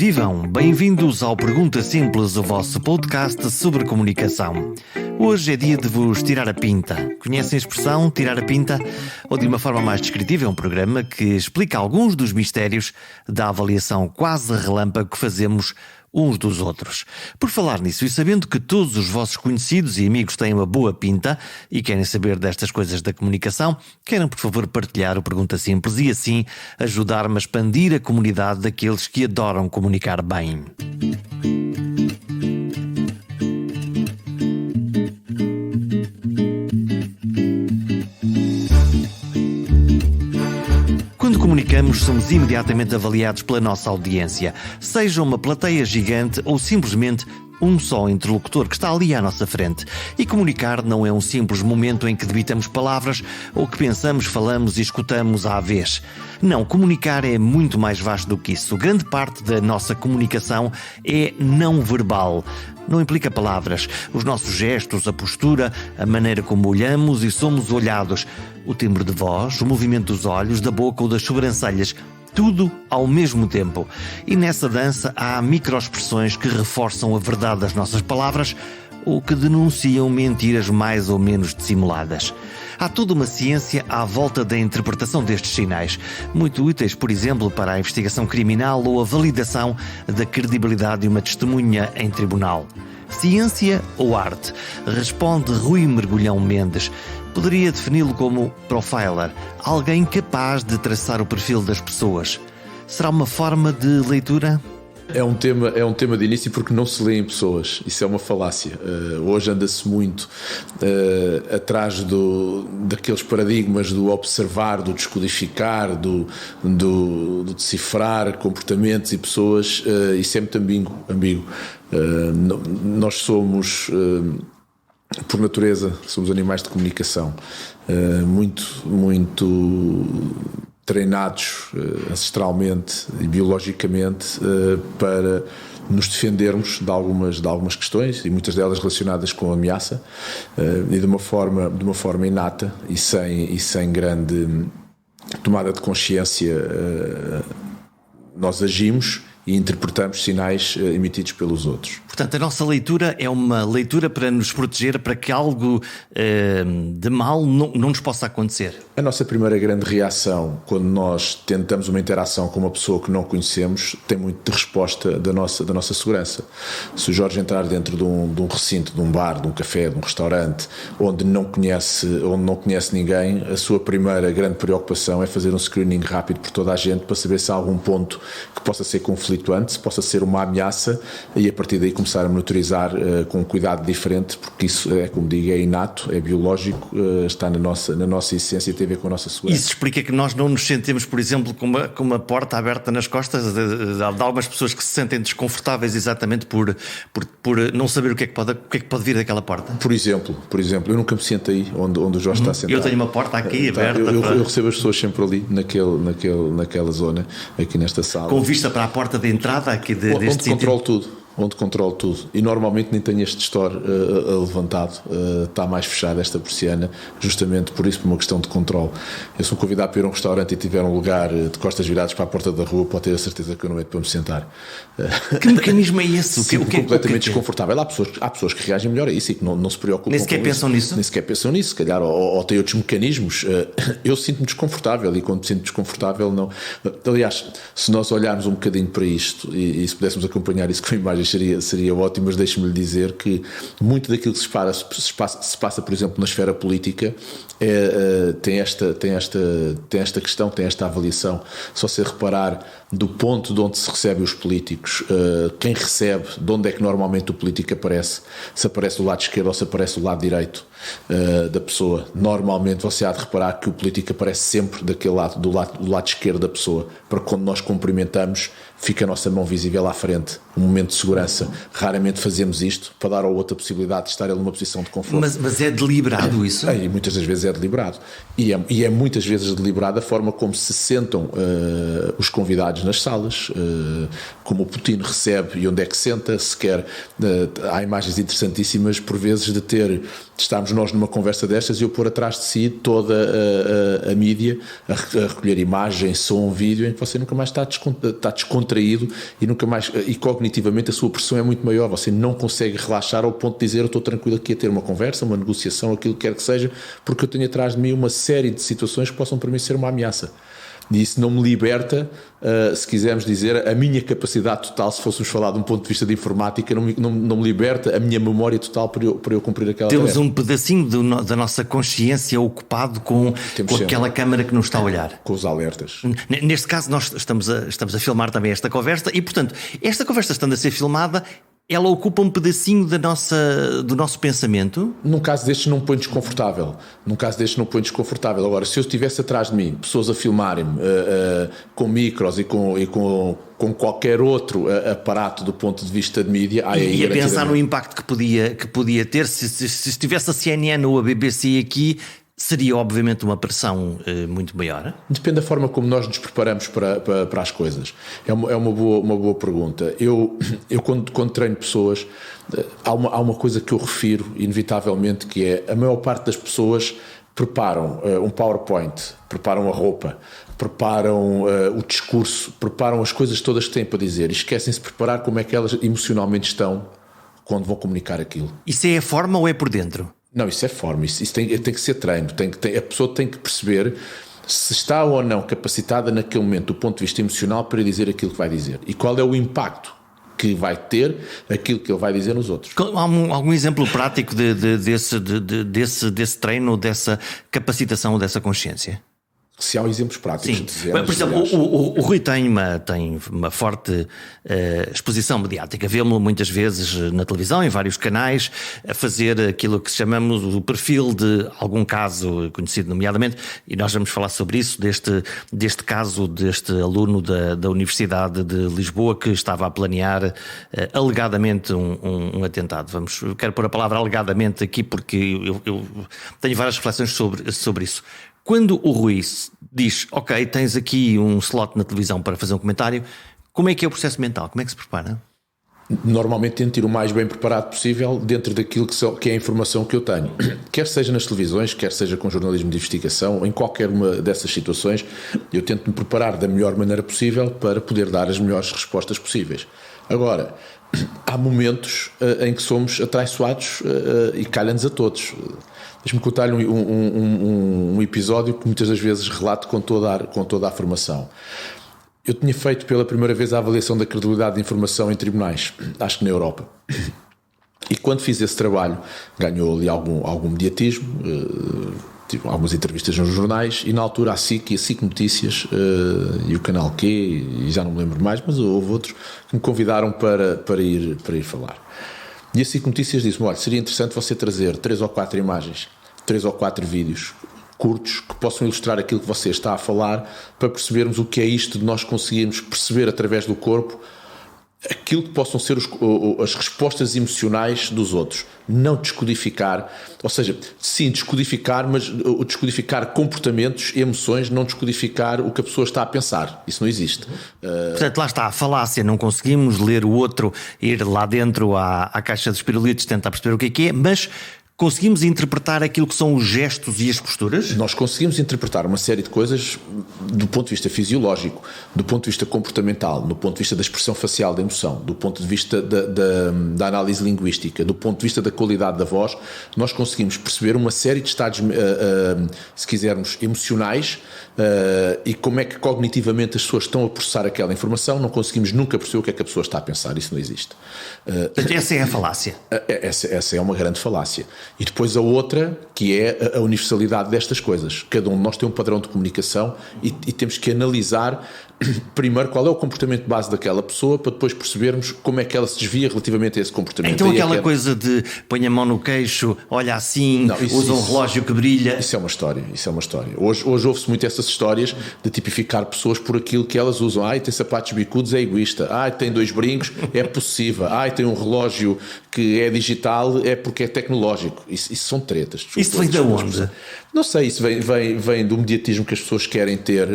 Vivam, bem-vindos ao Pergunta Simples, o vosso podcast sobre comunicação. Hoje é dia de vos tirar a pinta. Conhecem a expressão tirar a pinta? Ou de uma forma mais descritiva, é um programa que explica alguns dos mistérios da avaliação quase relâmpago que fazemos uns dos outros. Por falar nisso e sabendo que todos os vossos conhecidos e amigos têm uma boa pinta e querem saber destas coisas da comunicação, queiram por favor partilhar o Pergunta Simples e assim ajudar-me a expandir a comunidade daqueles que adoram comunicar bem. Quando comunicamos, somos imediatamente avaliados pela nossa audiência, seja uma plateia gigante ou simplesmente um só interlocutor que está ali à nossa frente. E comunicar não é um simples momento em que debitamos palavras ou que pensamos, falamos e escutamos à vez. Não, comunicar é muito mais vasto do que isso. Grande parte da nossa comunicação é não verbal. Não implica palavras. Os nossos gestos, a postura, a maneira como olhamos e somos olhados, o timbre de voz, o movimento dos olhos, da boca ou das sobrancelhas, tudo ao mesmo tempo. E nessa dança há microexpressões que reforçam a verdade das nossas palavras ou que denunciam mentiras mais ou menos dissimuladas. Há toda uma ciência à volta da interpretação destes sinais, muito úteis, por exemplo, para a investigação criminal ou a validação da credibilidade de uma testemunha em tribunal. Ciência ou arte? Responde Rui Mergulhão Mendes. Poderia defini-lo como profiler, alguém capaz de traçar o perfil das pessoas. Será uma forma de leitura? É um tema de início porque não se lê em pessoas. Isso é uma falácia. Hoje anda-se muito atrás daqueles paradigmas do observar, do descodificar, do decifrar comportamentos e pessoas. Isso é muito ambíguo. Nós somos, por natureza, somos animais de comunicação, muito treinados ancestralmente e biologicamente para nos defendermos de algumas questões, e muitas delas relacionadas com a ameaça, e de uma forma inata e sem grande tomada de consciência. Nós agimos e interpretamos sinais emitidos pelos outros. Portanto, a nossa leitura é uma leitura para nos proteger, para que algo de mal não nos possa acontecer. A nossa primeira grande reação quando nós tentamos uma interação com uma pessoa que não conhecemos tem muito de resposta da nossa segurança. Se o Jorge entrar dentro de um recinto, de um bar, de um café, de um restaurante, onde não conhece ninguém, a sua primeira grande preocupação é fazer um screening rápido por toda a gente para saber se há algum ponto que possa ser conflituante, se possa ser uma ameaça, e a partir daí começar a monitorizar com um cuidado diferente, porque isso é, como digo, é inato, é biológico, está na nossa essência e tem a ver com a nossa segurança. Isso explica que nós não nos sentemos, por exemplo, com uma porta aberta nas costas de algumas pessoas que se sentem desconfortáveis exatamente por não saber o que é que pode vir daquela porta. Por exemplo, eu nunca me sento aí onde o Jorge está sentado. Eu tenho uma porta aqui aberta. Eu recebo as pessoas sempre ali, naquela zona, aqui nesta sala. Com vista para a porta de entrada aqui deste sítio. Onde controlo tudo, e normalmente nem tenho este store levantado, está mais fechada esta persiana, justamente por isso, por uma questão de controle. Eu sou convidado para ir a um restaurante e tiver um lugar de costas viradas para a porta da rua, pode ter a certeza que eu não meto para me sentar. Que mecanismo é esse? Completamente desconfortável. Há pessoas que reagem melhor a isso e que não se preocupam. Nem sequer pensam nisso? Nem sequer pensam nisso, se calhar, ou têm outros mecanismos. Eu sinto-me desconfortável, e quando me sinto desconfortável, não. Aliás, se nós olharmos um bocadinho para isto e se pudéssemos acompanhar isso com imagens, seria ótimo, mas deixe-me lhe dizer que muito daquilo que se passa, por exemplo, na esfera política tem esta questão, tem esta avaliação. Só se reparar do ponto de onde se recebe os políticos, quem recebe, de onde é que normalmente o político aparece, se aparece do lado esquerdo ou se aparece do lado direito da pessoa. Normalmente você há de reparar que o político aparece sempre daquele lado, do lado esquerdo da pessoa, para quando nós cumprimentamos fica a nossa mão visível à frente, um momento de segurança. Raramente fazemos isto para dar ao outro a possibilidade de estar ele numa posição de conforto. Mas é deliberado isso? E muitas das vezes é deliberado. E é muitas vezes deliberado a forma como se sentam os convidados disponibilizados nas salas, como o Putin recebe e onde é que senta, se quer. Há imagens interessantíssimas, por vezes, de estarmos nós numa conversa destas e eu pôr atrás de si toda a mídia a recolher imagem, som, vídeo, em que você nunca mais está descontraído e nunca mais, e cognitivamente a sua pressão é muito maior, você não consegue relaxar ao ponto de dizer eu estou tranquilo aqui a ter uma conversa, uma negociação, aquilo que quer que seja, porque eu tenho atrás de mim uma série de situações que possam para mim ser uma ameaça. E isso não me liberta, se quisermos dizer, a minha capacidade total, se fôssemos falar de um ponto de vista de informática, não me liberta a minha memória total para eu cumprir aquela Temos tarefa. um pedacinho da nossa consciência ocupado com aquela câmara que nos está a olhar. Com os alertas. Neste caso, nós estamos a filmar também esta conversa e, portanto, esta conversa estando a ser filmada, ela ocupa um pedacinho do nosso pensamento. Num caso destes não me põe desconfortável. Agora, se eu estivesse atrás de mim, pessoas a filmarem-me com micros e com qualquer outro aparato do ponto de vista de mídia... E a pensar no impacto que podia ter, se estivesse a CNN ou a BBC aqui... Seria obviamente uma pressão muito maior? Depende da forma como nós nos preparamos para as coisas. É uma boa pergunta. Eu quando treino pessoas, há uma coisa que eu refiro inevitavelmente, que é a maior parte das pessoas preparam um PowerPoint, preparam a roupa, preparam o discurso, preparam as coisas todas que têm para dizer e esquecem-se de preparar como é que elas emocionalmente estão quando vão comunicar aquilo. Isso é a forma ou é por dentro? Não, isso é forma, isso tem que ser treino, a pessoa tem que perceber se está ou não capacitada naquele momento do ponto de vista emocional para dizer aquilo que vai dizer e qual é o impacto que vai ter aquilo que ele vai dizer nos outros. Há algum exemplo prático desse treino, dessa capacitação, dessa consciência? Se há exemplos práticos. Sim. Dezenas, por exemplo, o Rui tem uma forte exposição mediática. Vê-lo muitas vezes na televisão, em vários canais, a fazer aquilo que chamamos o perfil de algum caso conhecido nomeadamente, e nós vamos falar sobre isso, deste caso deste aluno da Universidade de Lisboa que estava a planear alegadamente um atentado. Quero pôr a palavra alegadamente aqui porque eu tenho várias reflexões sobre isso. Quando o Rui diz, ok, tens aqui um slot na televisão para fazer um comentário, como é que é o processo mental? Como é que se prepara? Normalmente tento ir o mais bem preparado possível dentro daquilo que é a informação que eu tenho. Quer seja nas televisões, quer seja com jornalismo de investigação, em qualquer uma dessas situações, eu tento me preparar da melhor maneira possível para poder dar as melhores respostas possíveis. Agora, há momentos em que somos atraiçoados e calha-nos a todos. Deixa-me contar-lhe um episódio que muitas das vezes relato com toda a formação. Eu tinha feito pela primeira vez a avaliação da credibilidade de informação em tribunais, acho que na Europa. E quando fiz esse trabalho, ganhou ali algum mediatismo, tive algumas entrevistas nos jornais, e na altura a SIC Notícias e o Canal Q, e já não me lembro mais, mas houve outros que me convidaram para ir falar. E a SIC Notícias disse-me, olha, seria interessante você trazer 3 ou 4 imagens, 3 ou 4 vídeos curtos que possam ilustrar aquilo que você está a falar para percebermos o que é isto de nós conseguirmos perceber através do corpo aquilo que possam ser as respostas emocionais dos outros. Não descodificar, ou seja, sim, descodificar, mas descodificar comportamentos, emoções, não descodificar o que a pessoa está a pensar. Isso não existe. Portanto, lá está a falácia, não conseguimos ler o outro, ir lá dentro à caixa dos pirulitos, tentar perceber o que é, mas conseguimos interpretar aquilo que são os gestos e as posturas? Nós conseguimos interpretar uma série de coisas do ponto de vista fisiológico, do ponto de vista comportamental, do ponto de vista da expressão facial da emoção, do ponto de vista da análise linguística, do ponto de vista da qualidade da voz. Nós conseguimos perceber uma série de estados, se quisermos, emocionais, e como é que cognitivamente as pessoas estão a processar aquela informação. Não conseguimos nunca perceber o que é que a pessoa está a pensar. Isso não existe. Essa é a falácia. Essa é uma grande falácia. E depois a outra, que é a universalidade destas coisas. Cada um de nós tem um padrão de comunicação e temos que analisar primeiro qual é o comportamento base daquela pessoa para depois percebermos como é que ela se desvia relativamente a esse comportamento. Então aquela coisa de põe a mão no queixo, olha assim, usa um relógio que brilha. Isso é uma história. Hoje ouve-se muito essas histórias de tipificar pessoas por aquilo que elas usam. Tem sapatos bicudos, é egoísta. Tem 2 brincos, é possessiva. Tem um relógio que é digital, é porque é tecnológico. tecnológico. Isso são tretas. Isso vem de onde? Não sei, isso vem do mediatismo que as pessoas querem ter,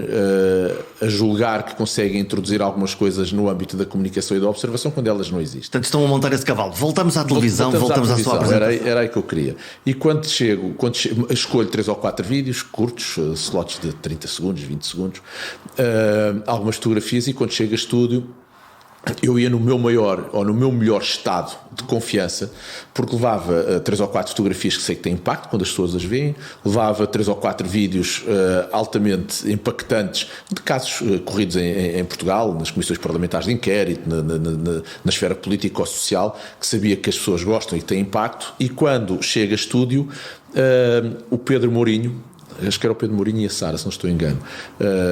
a julgar que conseguem introduzir algumas coisas no âmbito da comunicação e da observação quando elas não existem. Portanto, estão a montar esse cavalo. Voltamos à televisão, voltamos à sua apresentação. Era aí que eu queria. E quando escolho 3 ou 4 vídeos curtos, slots de 30 segundos, 20 segundos, algumas fotografias, e quando chego a estúdio, eu ia no meu maior ou no meu melhor estado de confiança, porque levava 3 ou 4 fotografias que sei que têm impacto quando as pessoas as veem, levava 3 ou 4 vídeos altamente impactantes de casos corridos em Portugal, nas comissões parlamentares de inquérito, na esfera político-social, que sabia que as pessoas gostam e que têm impacto. E quando chega a estúdio, o Pedro Mourinho, acho que era o Pedro Mourinho e a Sara, se não estou em engano,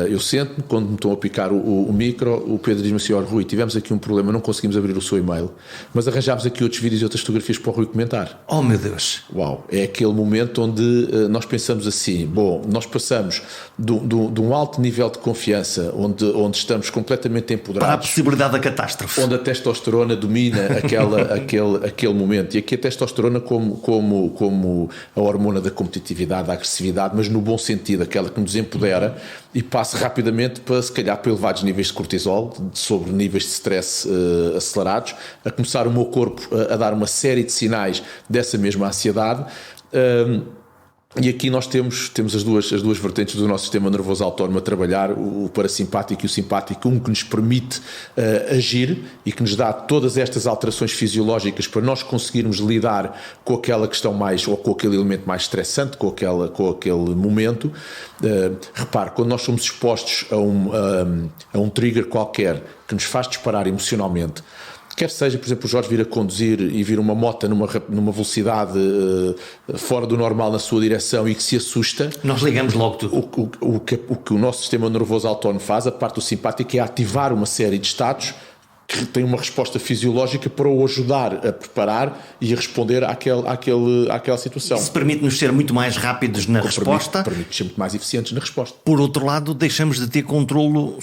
eu sento-me, quando me estão a picar o micro, o Pedro diz-me assim: olha, Rui, tivemos aqui um problema, não conseguimos abrir o seu e-mail, mas arranjámos aqui outros vídeos e outras fotografias para o Rui comentar. Oh meu Deus! Uau, é aquele momento onde nós pensamos assim: bom, nós passamos de um alto nível de confiança, onde estamos completamente empoderados, para a possibilidade da catástrofe, onde a testosterona domina aquele momento. E aqui a testosterona como a hormona da competitividade, da agressividade, mas no bom sentido, aquela que nos empodera, e passa rapidamente para elevados níveis de cortisol, sobre níveis de stress acelerados, a começar o meu corpo a dar uma série de sinais dessa mesma ansiedade. E aqui nós temos as duas vertentes do nosso sistema nervoso autónomo a trabalhar, o parasimpático e o simpático, um que nos permite agir e que nos dá todas estas alterações fisiológicas para nós conseguirmos lidar com aquela questão mais, ou com aquele elemento mais estressante, com aquele momento. Repare, quando nós somos expostos a um trigger qualquer que nos faz disparar emocionalmente, quer seja, por exemplo, o Jorge vir a conduzir e vir uma moto numa velocidade fora do normal na sua direção e que se assusta, nós ligamos logo tudo. O que o nosso sistema nervoso autónomo faz, a parte do simpático, é ativar uma série de estados que têm uma resposta fisiológica para o ajudar a preparar e a responder àquela situação. Isso permite-nos ser muito mais rápidos na resposta. Permite-nos ser muito mais eficientes na resposta. Por outro lado, deixamos de ter controlo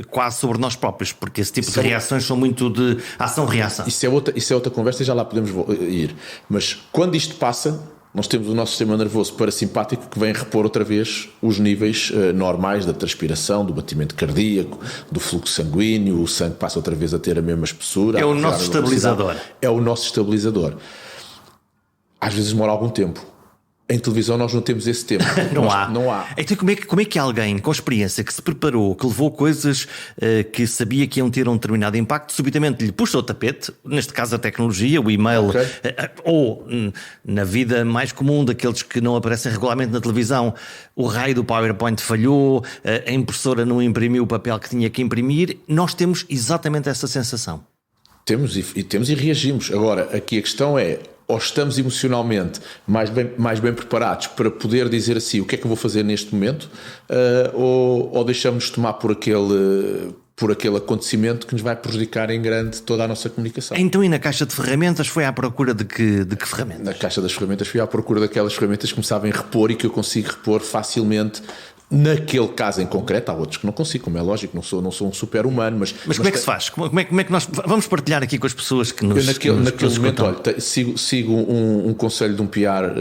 quase sobre nós próprios, porque esse tipo de reações são muito de ação-reação. Isso é outra conversa e já lá podemos ir. Mas quando isto passa, nós temos o nosso sistema nervoso parasimpático que vem repor outra vez os níveis normais da transpiração, do batimento cardíaco, do fluxo sanguíneo, o sangue passa outra vez a ter a mesma espessura. É o nosso estabilizador. É o nosso estabilizador. Às vezes demora algum tempo. Em televisão nós não temos esse tempo. Não há. Então como é que alguém com experiência, que se preparou, que levou coisas que sabia que iam ter um determinado impacto, subitamente lhe puxa o tapete, neste caso a tecnologia, o e-mail, ou na vida mais comum daqueles que não aparecem regularmente na televisão, o raio do PowerPoint falhou, a impressora não imprimiu o papel que tinha que imprimir. Nós temos exatamente essa sensação. Temos e reagimos. Agora, aqui a questão é: ou estamos emocionalmente mais bem preparados para poder dizer assim, o que é que eu vou fazer neste momento, ou deixamos-nos tomar por aquele acontecimento que nos vai prejudicar em grande toda a nossa comunicação. Então, e na caixa de ferramentas foi à procura de que ferramentas? Na caixa das ferramentas fui à procura daquelas ferramentas que me sabem repor e que eu consigo repor facilmente. Naquele caso em concreto, há outros que não consigo, como é lógico, não sou um super-humano, mas como é que se faz? Como é que nós vamos partilhar aqui com as pessoas que nos naquele momento, olha, sigo um conselho de um PR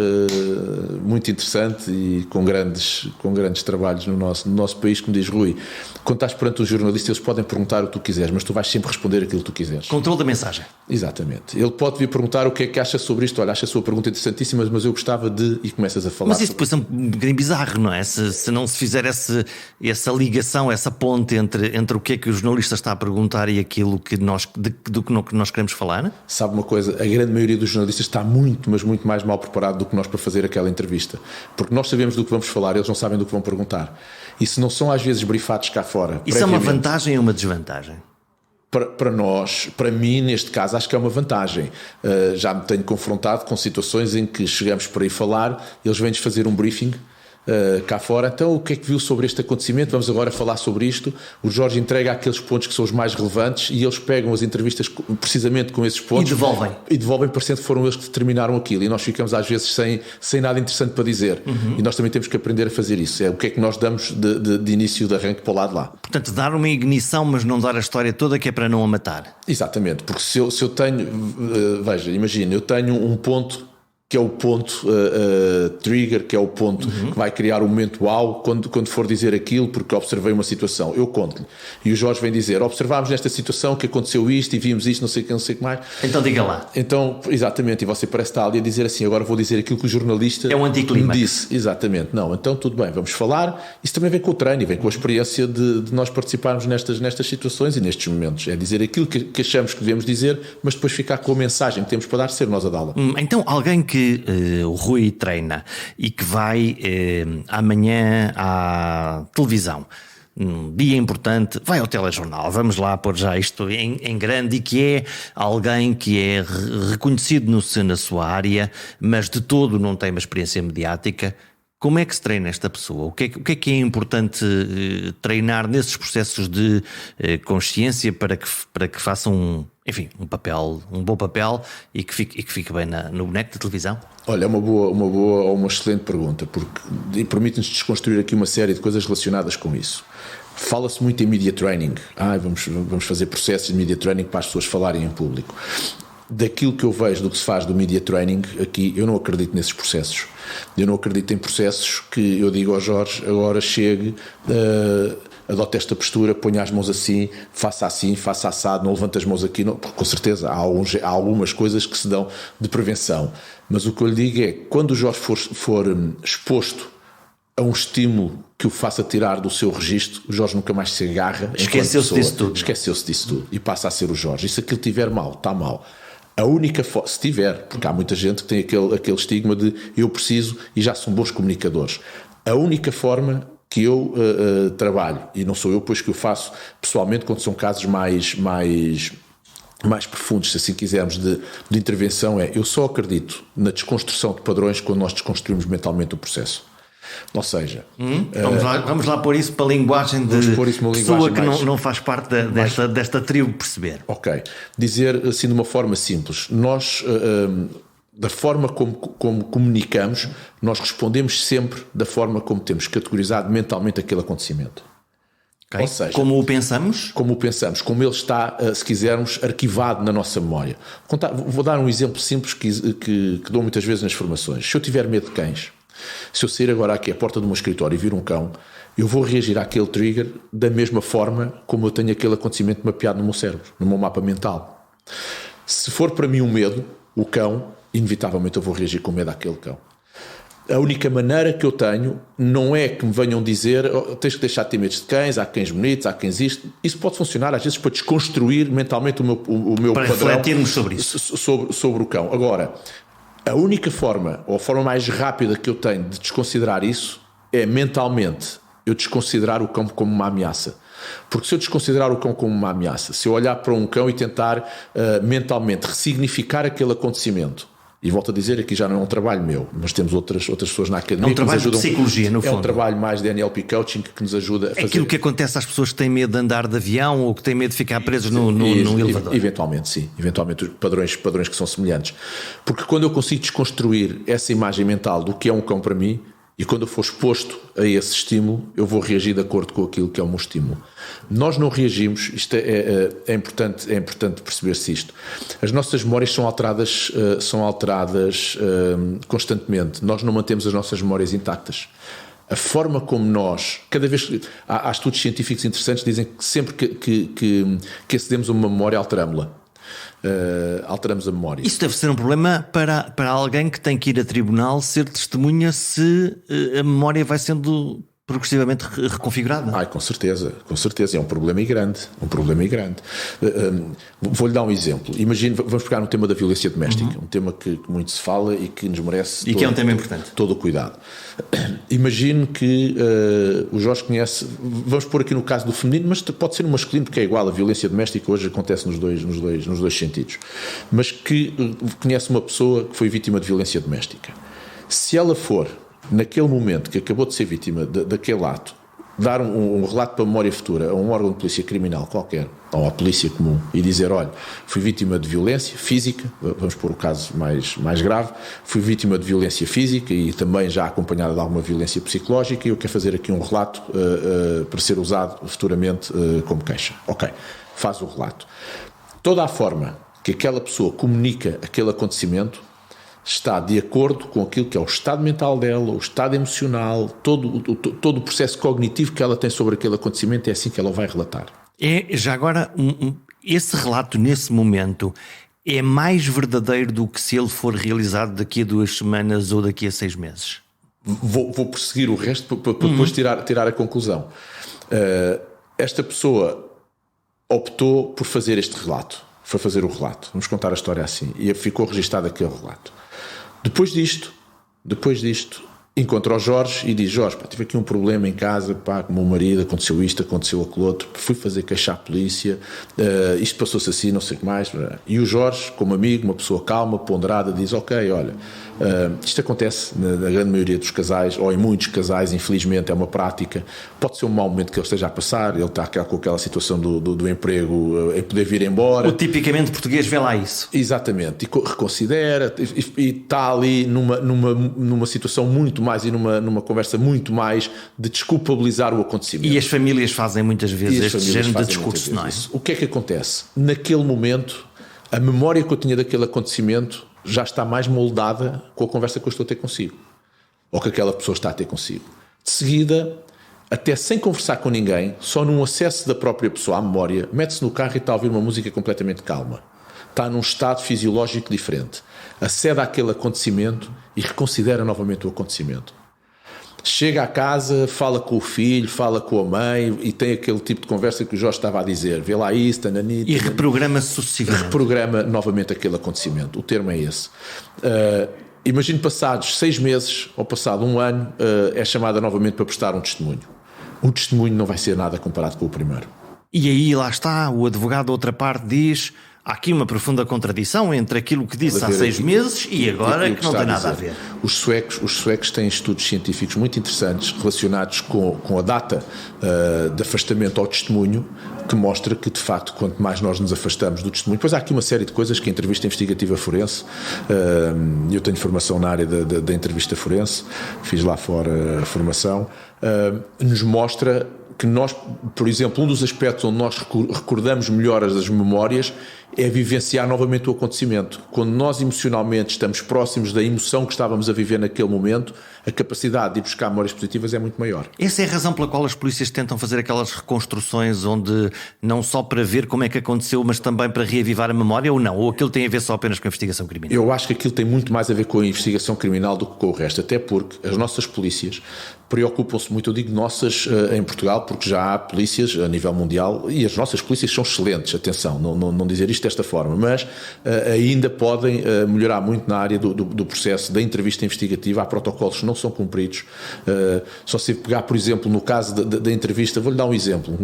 muito interessante e com grandes trabalhos no nosso país, que me diz: Rui, quando estás perante um jornalista, eles podem perguntar o que tu quiseres, mas tu vais sempre responder aquilo que tu quiseres. Controle da mensagem. Exatamente. Ele pode vir perguntar o que é que acha sobre isto. Olha, acha a sua pergunta interessantíssima, mas eu gostava de... E começas a falar. Mas isso depois é um bocadinho bizarro, não é? Se não se fizer essa ligação, essa ponte entre o que é que o jornalista está a perguntar e aquilo que do que nós queremos falar. Sabe uma coisa? A grande maioria dos jornalistas está muito, mas muito mais mal preparado do que nós para fazer aquela entrevista. Porque nós sabemos do que vamos falar, eles não sabem do que vão perguntar. E se não são às vezes brifados cá fora... Isso é uma vantagem ou uma desvantagem? Para nós, para mim, neste caso, acho que é uma vantagem. Já me tenho confrontado com situações em que chegamos por aí falar, eles vêm-nos fazer um briefing cá fora. Então, o que é que viu sobre este acontecimento? Vamos agora falar sobre isto. O Jorge entrega aqueles pontos que são os mais relevantes e eles pegam as entrevistas precisamente com esses pontos e devolvem parecendo que foram eles que determinaram aquilo, e nós ficamos às vezes sem nada interessante para dizer. E nós também temos que aprender a fazer isso. É o que é que nós damos de início de arranque para o lado lá. Portanto, dar uma ignição, mas não dar a história toda, que é para não a matar. Exatamente, porque se eu tenho, veja, imagina, eu tenho um ponto que é o ponto trigger, que é o ponto que vai criar o momento uau, quando for dizer aquilo, porque observei uma situação. Eu conto-lhe. E o Jorge vem dizer, observámos nesta situação que aconteceu isto e vimos isto, não sei o que mais. Então diga lá. Então, exatamente, e você parece estar ali a dizer assim, agora vou dizer aquilo que o jornalista É um anticlímax. me disse. Exatamente. Não, então tudo bem, vamos falar. Isso também vem com o treino e vem com a experiência de nós participarmos nestas situações e nestes momentos. É dizer aquilo que achamos que devemos dizer, mas depois ficar com a mensagem que temos para dar, ser nós a dá-la. Então, alguém que o Rui treina e que vai amanhã à televisão, um dia importante, vai ao telejornal, vamos lá pôr já isto em grande, e que é alguém que é reconhecido na sua área, mas de todo não tem uma experiência mediática. Como é que se treina esta pessoa? O que é importante treinar nesses processos de consciência para que faça um bom papel e que fique bem no boneco de televisão? Olha, é uma boa ou uma excelente pergunta, porque permite-nos desconstruir aqui uma série de coisas relacionadas com isso. Fala-se muito em media training. Vamos fazer processos de media training para as pessoas falarem em público. Daquilo que eu vejo do que se faz do media training aqui, eu não acredito nesses processos. Eu não acredito em processos que eu digo ao Jorge, agora chegue, adote esta postura, ponha as mãos assim, faça assado, não levante as mãos aqui. Não, com certeza, há algumas coisas que se dão de prevenção. Mas o que eu lhe digo é, quando o Jorge for exposto a um estímulo que o faça tirar do seu registro, o Jorge nunca mais se agarra. Esqueceu-se disso tudo. Esqueceu-se disso tudo e passa a ser o Jorge. E se aquilo estiver mal, está mal. A única forma, se tiver, porque há muita gente que tem aquele estigma de eu preciso e já são bons comunicadores. A única forma que eu trabalho, e não sou eu pois que eu faço pessoalmente quando são casos mais profundos, se assim quisermos, de intervenção, eu só acredito na desconstrução de padrões quando nós desconstruímos mentalmente o processo. Ou seja, vamos lá pôr isso para a linguagem de pessoa que não faz parte desta tribo perceber. Ok. Dizer assim de uma forma simples, nós, da forma como comunicamos, nós respondemos sempre da forma como temos categorizado mentalmente aquele acontecimento. Okay. Ou seja, como o pensamos? Como o pensamos, como ele está, se quisermos, arquivado na nossa memória. Vou dar um exemplo simples que dou muitas vezes nas formações. Se eu tiver medo de cães, se eu sair agora aqui à porta do meu escritório e vir um cão, eu vou reagir àquele trigger da mesma forma como eu tenho aquele acontecimento mapeado no meu cérebro, no meu mapa mental. Se for para mim um medo, o cão, inevitavelmente eu vou reagir com medo àquele cão. A única maneira que eu tenho não é que me venham dizer tens que deixar de ter medo de cães, há cães bonitos, há cães isto. Isso pode funcionar às vezes para desconstruir mentalmente o meu para padrão refletirmos sobre isso. Sobre o cão. Agora, a única forma, ou a forma mais rápida que eu tenho de desconsiderar isso é mentalmente eu desconsiderar o cão como uma ameaça. Porque se eu desconsiderar o cão como uma ameaça, se eu olhar para um cão e tentar mentalmente ressignificar aquele acontecimento, e volto a dizer, aqui já não é um trabalho meu, mas temos outras pessoas na academia que nos ajudam. É um trabalho de psicologia, no fundo. É um trabalho mais de NLP Coaching que nos ajuda a fazer. Aquilo que acontece às pessoas que têm medo de andar de avião ou que têm medo de ficar presos no elevador. Eventualmente, sim. Eventualmente, padrões que são semelhantes. Porque quando eu consigo desconstruir essa imagem mental do que é um cão para mim, e quando eu for exposto a esse estímulo, eu vou reagir de acordo com aquilo que é o meu estímulo. Nós não reagimos, isto é importante perceber-se isto. As nossas memórias são alteradas constantemente. Nós não mantemos as nossas memórias intactas. A forma como nós, cada vez que há estudos científicos interessantes que dizem que sempre que acedemos a uma memória, alteramos-la. Alteramos a memória. Isso deve ser um problema para alguém que tem que ir a tribunal ser testemunha se a memória vai sendo progressivamente reconfigurada. Com certeza, é um problema grande. Vou-lhe dar um exemplo. Imagine, vamos pegar no tema da violência doméstica, um tema que muito se fala e que nos merece que é um tema importante. Todo o cuidado. Imagine que o Jorge conhece, vamos pôr aqui no caso do feminino, mas pode ser no masculino, porque é igual, a violência doméstica hoje acontece nos dois sentidos, mas que conhece uma pessoa que foi vítima de violência doméstica. Se ela for naquele momento que acabou de ser vítima daquele ato, dar um relato para a memória futura a um órgão de polícia criminal qualquer, ou à polícia comum, e dizer, olha, fui vítima de violência física, vamos pôr o caso mais grave, fui vítima de violência física e também já acompanhada de alguma violência psicológica, e eu quero fazer aqui um relato para ser usado futuramente como queixa. Ok, faz o relato. Toda a forma que aquela pessoa comunica aquele acontecimento está de acordo com aquilo que é o estado mental dela, o estado emocional, todo o processo cognitivo que ela tem sobre aquele acontecimento, é assim que ela vai relatar. Já agora, esse relato nesse momento é mais verdadeiro do que se ele for realizado daqui a 2 semanas ou daqui a 6 meses? Vou prosseguir o resto para depois tirar a conclusão. Esta pessoa optou por fazer este relato, foi fazer o relato, vamos contar a história assim, e ficou registado aquele relato. Depois disto, encontra o Jorge e diz: Jorge, tive aqui um problema em casa, com o meu marido, aconteceu isto, aconteceu aquilo outro, fui fazer queixar à polícia, isto passou-se assim, não sei o que mais. E o Jorge, como amigo, uma pessoa calma, ponderada, diz: ok, olha, isto acontece na grande maioria dos casais, ou em muitos casais, infelizmente é uma prática, pode ser um mau momento que ele esteja a passar, ele está com aquela situação do emprego, em poder vir embora. O tipicamente português vê lá isso. Exatamente, e reconsidera, e está ali numa situação muito mais, e numa conversa muito mais de desculpabilizar o acontecimento. E as famílias fazem muitas vezes este género de discurso, não é? O que é que acontece? Naquele momento, a memória que eu tinha daquele acontecimento já está mais moldada com a conversa que eu estou a ter consigo, ou que aquela pessoa está a ter consigo. De seguida, até sem conversar com ninguém, só num acesso da própria pessoa à memória, mete-se no carro e está a ouvir uma música completamente calma. Está num estado fisiológico diferente. Acede àquele acontecimento e reconsidera novamente o acontecimento. Chega à casa, fala com o filho, fala com a mãe e tem aquele tipo de conversa que o Jorge estava a dizer. Vê lá isso, tananito. E reprograma-se sucessivamente. Reprograma novamente aquele acontecimento. O termo é esse. Imagino passados 6 meses ou passado 1 ano, é chamada novamente para prestar um testemunho. O testemunho não vai ser nada comparado com o primeiro. E aí lá está, o advogado da outra parte diz: há aqui uma profunda contradição entre aquilo que disse há 6 meses e agora que não tem nada a ver. Os suecos têm estudos científicos muito interessantes relacionados com a data de afastamento ao testemunho, que mostra que, de facto, quanto mais nós nos afastamos do testemunho... Pois há aqui uma série de coisas que a entrevista investigativa forense, eu tenho formação na área da entrevista forense, fiz lá fora a formação, nos mostra que nós, por exemplo, um dos aspectos onde nós recordamos melhor as memórias é vivenciar novamente o acontecimento. Quando nós emocionalmente estamos próximos da emoção que estávamos a viver naquele momento, a capacidade de ir buscar memórias positivas é muito maior. Essa é a razão pela qual as polícias tentam fazer aquelas reconstruções onde não só para ver como é que aconteceu, mas também para reavivar a memória, ou não? Ou aquilo tem a ver só apenas com a investigação criminal? Eu acho que aquilo tem muito mais a ver com a investigação criminal do que com o resto, até porque as nossas polícias preocupam-se muito, eu digo nossas em Portugal, porque já há polícias a nível mundial e as nossas polícias são excelentes, atenção, não dizer isto desta forma, mas ainda podem melhorar muito na área do processo da entrevista investigativa. Há protocolos que não são cumpridos. Só se pegar, por exemplo, no caso da entrevista, vou-lhe dar um exemplo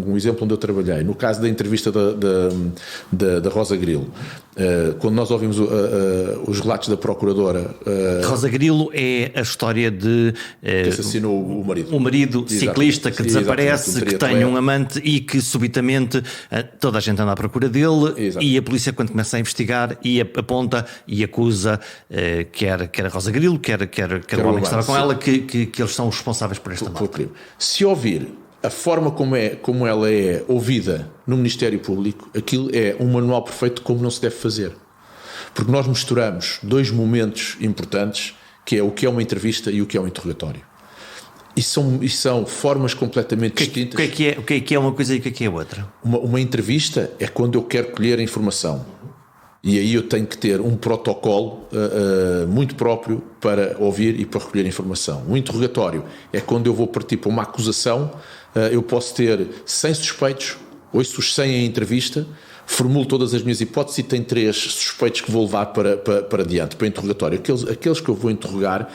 onde eu trabalhei, no caso da entrevista da Rosa Grilo. Quando nós ouvimos os relatos da procuradora... Rosa Grilo é a história de... que assassinou o marido. O marido ciclista que desaparece, que tem um amante e que subitamente toda a gente anda à procura dele. E a polícia, quando começa a investigar e aponta e acusa quer a Rosa Grilo, quer o homem que estava com ela, que eles são os responsáveis por esta morte. Se ouvir a forma como ela é ouvida no Ministério Público, aquilo é um manual perfeito de como não se deve fazer. Porque nós misturamos 2 momentos importantes, que é o que é uma entrevista e o que é um interrogatório. E são formas completamente distintas. O que é uma coisa e o que é outra? Uma entrevista é quando eu quero colher a informação. E aí eu tenho que ter um protocolo muito próprio para ouvir e para recolher informação. Um interrogatório é quando eu vou partir para uma acusação. Eu posso ter 100 suspeitos, ouço os 100 em entrevista, formulo todas as minhas hipóteses e tenho 3 suspeitos que vou levar para adiante, para interrogatório. Aqueles que eu vou interrogar,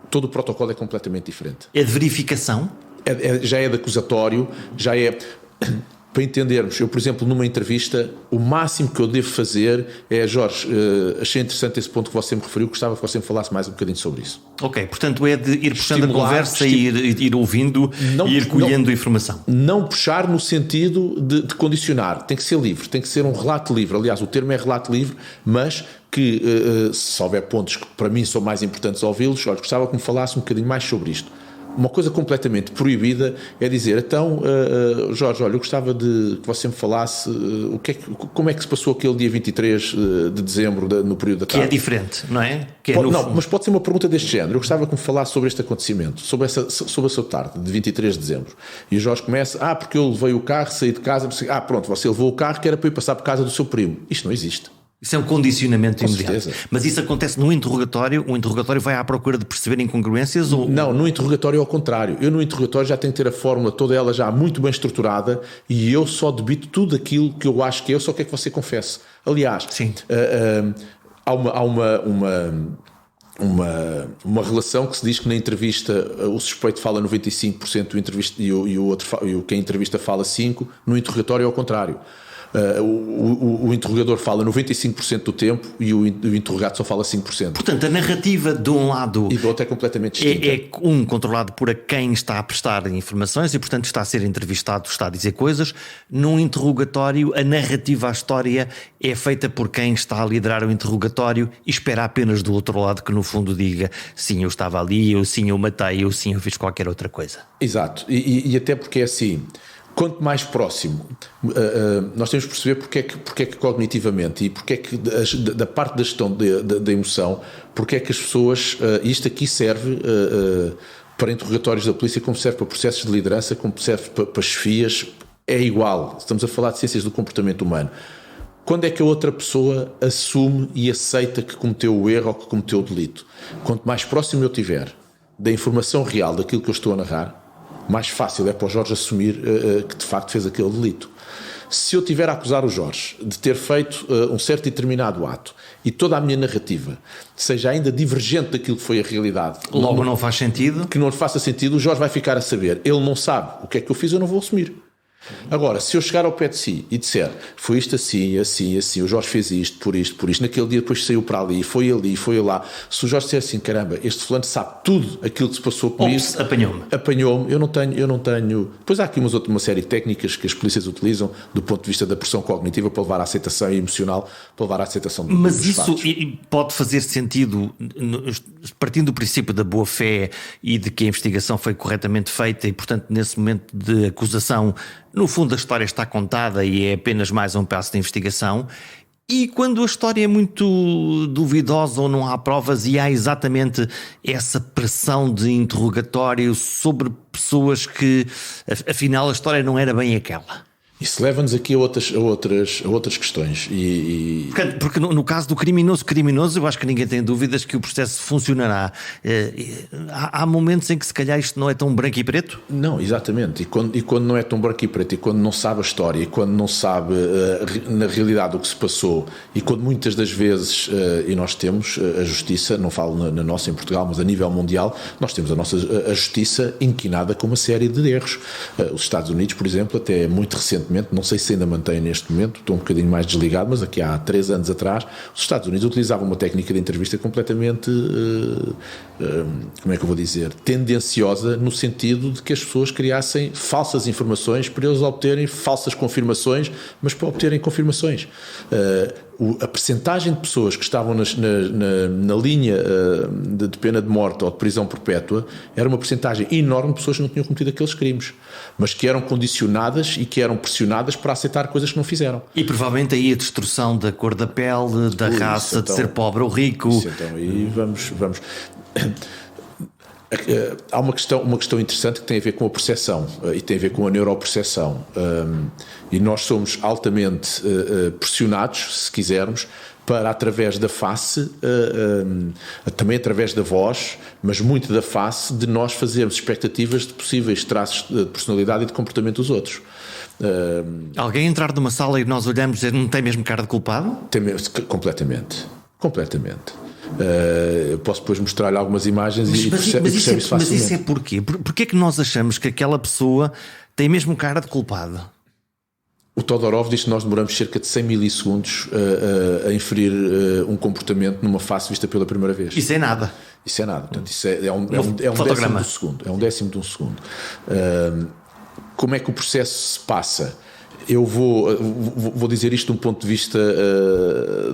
todo o protocolo é completamente diferente. É de verificação? Já é de acusatório, já é... Para entendermos, eu, por exemplo, numa entrevista, o máximo que eu devo fazer é: Jorge, achei interessante esse ponto que você me referiu, gostava que você me falasse mais um bocadinho sobre isso. Ok, portanto é de ir puxando a conversa e ir ouvindo e ir colhendo informação. Não puxar no sentido de condicionar, tem que ser livre, tem que ser um relato livre. Aliás, o termo é relato livre, mas que se houver pontos que para mim são mais importantes ouvi-los, olha, gostava que me falasse um bocadinho mais sobre isto. Uma coisa completamente proibida é dizer, então, Jorge, olha, eu gostava de que você me falasse como é que se passou aquele dia 23 de dezembro, no período da tarde. Que é diferente, não é? Não, mas pode ser uma pergunta deste género. Eu gostava que me falasse sobre este acontecimento, sobre a sua tarde, de 23 de dezembro. E o Jorge começa, porque eu levei o carro, saí de casa, pronto, você levou o carro que era para ir passar por casa do seu primo. Isto não existe. Isso é um condicionamento imediato. Certeza. Mas isso acontece no interrogatório? O interrogatório vai à procura de perceber incongruências? Ou... Não, no interrogatório é ao contrário. Eu no interrogatório já tenho que ter a fórmula toda ela já muito bem estruturada e eu só debito tudo aquilo que eu acho que eu só quero que você confesse. Aliás, sim. Há uma relação que se diz que na entrevista o suspeito fala 95% do entrevista e quem entrevista fala 5%, no interrogatório é ao contrário. O interrogador fala 95% do tempo e o interrogado só fala 5%. Portanto, a narrativa de um lado e do outro é completamente distinta. É controlado por quem está a prestar informações e, portanto, está a ser entrevistado, está a dizer coisas. Num interrogatório, a narrativa, a história é feita por quem está a liderar o interrogatório e espera apenas do outro lado que, no fundo, diga sim, eu estava ali, eu matei, eu fiz qualquer outra coisa. Exato. E até porque é assim... Quanto mais próximo, nós temos que perceber porque é que cognitivamente e porque é que da parte da gestão da emoção, porque é que as pessoas, isto aqui serve para interrogatórios da polícia, como serve para processos de liderança, como serve para chefias, é igual. Estamos a falar de ciências do comportamento humano. Quando é que a outra pessoa assume e aceita que cometeu o erro ou que cometeu o delito? Quanto mais próximo eu tiver da informação real daquilo que eu estou a narrar, mais fácil é para o Jorge assumir que de facto fez aquele delito. Se eu tiver a acusar o Jorge de ter feito um certo e determinado ato e toda a minha narrativa seja ainda divergente daquilo que foi a realidade, logo não faz sentido, que não lhe faça sentido, o Jorge vai ficar a saber, ele não sabe o que é que eu fiz, eu não vou assumir. Agora, se eu chegar ao pé de si e disser foi isto assim, o Jorge fez isto, por isto, naquele dia depois saiu para ali, foi ali, foi lá, se o Jorge disser assim, caramba, este fulano sabe tudo aquilo que se passou comigo, apanhou-me, eu não tenho. Depois há aqui uma série de técnicas que as polícias utilizam do ponto de vista da pressão cognitiva para levar à aceitação emocional, para levar à aceitação dos Mas isso fatos. Pode fazer sentido partindo do princípio da boa-fé e de que a investigação foi corretamente feita e, portanto, nesse momento de acusação, no fundo a história está contada e é apenas mais um passo de investigação. E quando a história é muito duvidosa ou não há provas e há exatamente essa pressão de interrogatório sobre pessoas que afinal a história não era bem aquela. Isso leva-nos aqui a outras questões. Porque no caso do criminoso, eu acho que ninguém tem dúvidas que o processo funcionará. Há momentos em que se calhar isto não é tão branco e preto? Não, exatamente. E quando não é tão branco e preto, e quando não sabe a história, e quando não sabe na realidade o que se passou, e quando muitas das vezes, e nós temos a justiça, não falo na nossa em Portugal, mas a nível mundial, nós temos a justiça inquinada com uma série de erros. Os Estados Unidos, por exemplo, até muito recentemente, não sei se ainda mantém neste momento, estou um bocadinho mais desligado, mas aqui há 3 anos atrás, os Estados Unidos utilizavam uma técnica de entrevista completamente, como é que eu vou dizer, tendenciosa, no sentido de que as pessoas criassem falsas informações para eles obterem falsas confirmações, mas para obterem confirmações. A percentagem de pessoas que estavam na linha de pena de morte ou de prisão perpétua era uma percentagem enorme de pessoas que não tinham cometido aqueles crimes, mas que eram condicionadas e que eram pressionadas para aceitar coisas que não fizeram. E provavelmente aí a destruição da cor da pele, da raça, de ser pobre ou rico. Então aí vamos. Há uma questão interessante que tem a ver com a percepção e tem a ver com a neuropercepção. E nós somos altamente pressionados, se quisermos, para através da face, também através da voz, mas muito da face, de nós fazermos expectativas de possíveis traços de personalidade e de comportamento dos outros. Alguém entrar numa sala e nós olhamos e não tem mesmo cara de culpado? Completamente. Eu posso depois mostrar-lhe algumas imagens e percebe isso facilmente. Mas isso é porquê? Porquê é que nós achamos que aquela pessoa tem mesmo cara de culpado? O Todorov diz que nós demoramos cerca de 100 milissegundos a inferir um comportamento numa face vista pela primeira vez. Isso é nada. Portanto, isso é um décimo do segundo. É um décimo de um segundo. Como é que o processo se passa? Eu vou dizer isto de um ponto de vista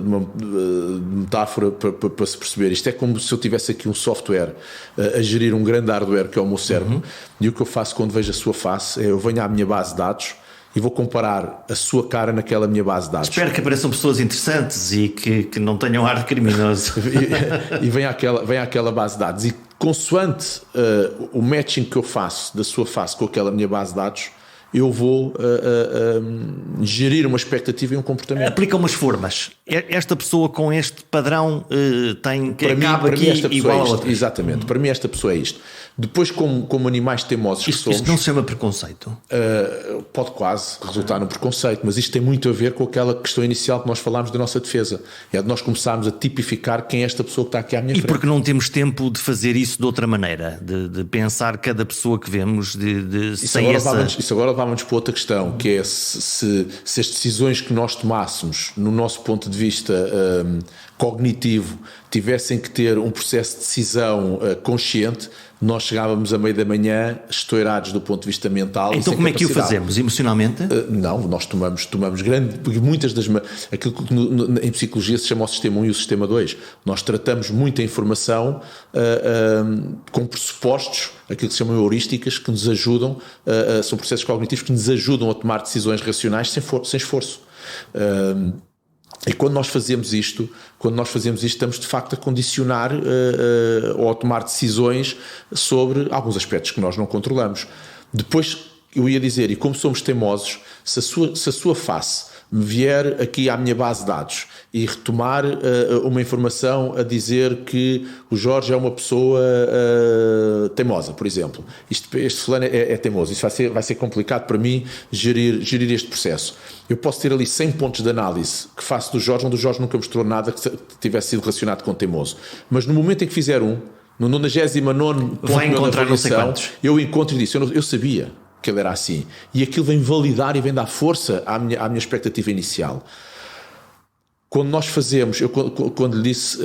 de uma metáfora para se perceber. Isto é como se eu tivesse aqui um software a gerir um grande hardware que é o meu cérebro, e o que eu faço quando vejo a sua face é eu venho à minha base de dados e vou comparar a sua cara naquela minha base de dados. Espero que apareçam pessoas interessantes e que não tenham ar de criminoso. E vem àquela base de dados, e consoante o matching que eu faço da sua face com aquela minha base de dados, eu vou gerir uma expectativa e um comportamento. Aplica umas formas. Esta pessoa com este padrão tem que acaba aqui igual a outra. Exatamente. Para mim esta pessoa é isto. Depois, como animais teimosos que somos... Isto não se chama preconceito? Pode quase resultar num preconceito, mas isto tem muito a ver com aquela questão inicial que nós falámos da nossa defesa. É de nós começarmos a tipificar quem é esta pessoa que está aqui à minha frente. E porque não temos tempo de fazer isso de outra maneira, de pensar cada pessoa que vemos, Isso agora levava-nos para outra questão, que é se as decisões que nós tomássemos, no nosso ponto de vista cognitivo, tivessem que ter um processo de decisão consciente, nós chegávamos a meio da manhã estourados do ponto de vista mental. Então como é que o fazemos? Emocionalmente? Não, nós tomamos grande, porque muitas das... Aquilo que em psicologia se chama o sistema 1 e o sistema 2. Nós tratamos muita informação com pressupostos, aquilo que se chamam heurísticas, que nos ajudam, são processos cognitivos que nos ajudam a tomar decisões racionais sem esforço. E quando nós fazemos isto, estamos de facto a condicionar ou a tomar decisões sobre alguns aspectos que nós não controlamos. Depois, eu ia dizer, e como somos teimosos, se a sua face me vier aqui à minha base de dados e retomar uma informação a dizer que o Jorge é uma pessoa teimosa, por exemplo, este fulano é teimoso, isso vai ser complicado para mim gerir este processo. Eu posso ter ali 100 pontos de análise que faço do Jorge, onde o Jorge nunca mostrou nada que tivesse sido relacionado com teimoso, mas no momento em que fizer no 99º ponto vai encontrar não sei quantos. Eu encontro e disse, eu sabia que ele era assim, e aquilo vem validar e vem dar força à minha expectativa inicial. Quando nós fazemos, eu quando lhe disse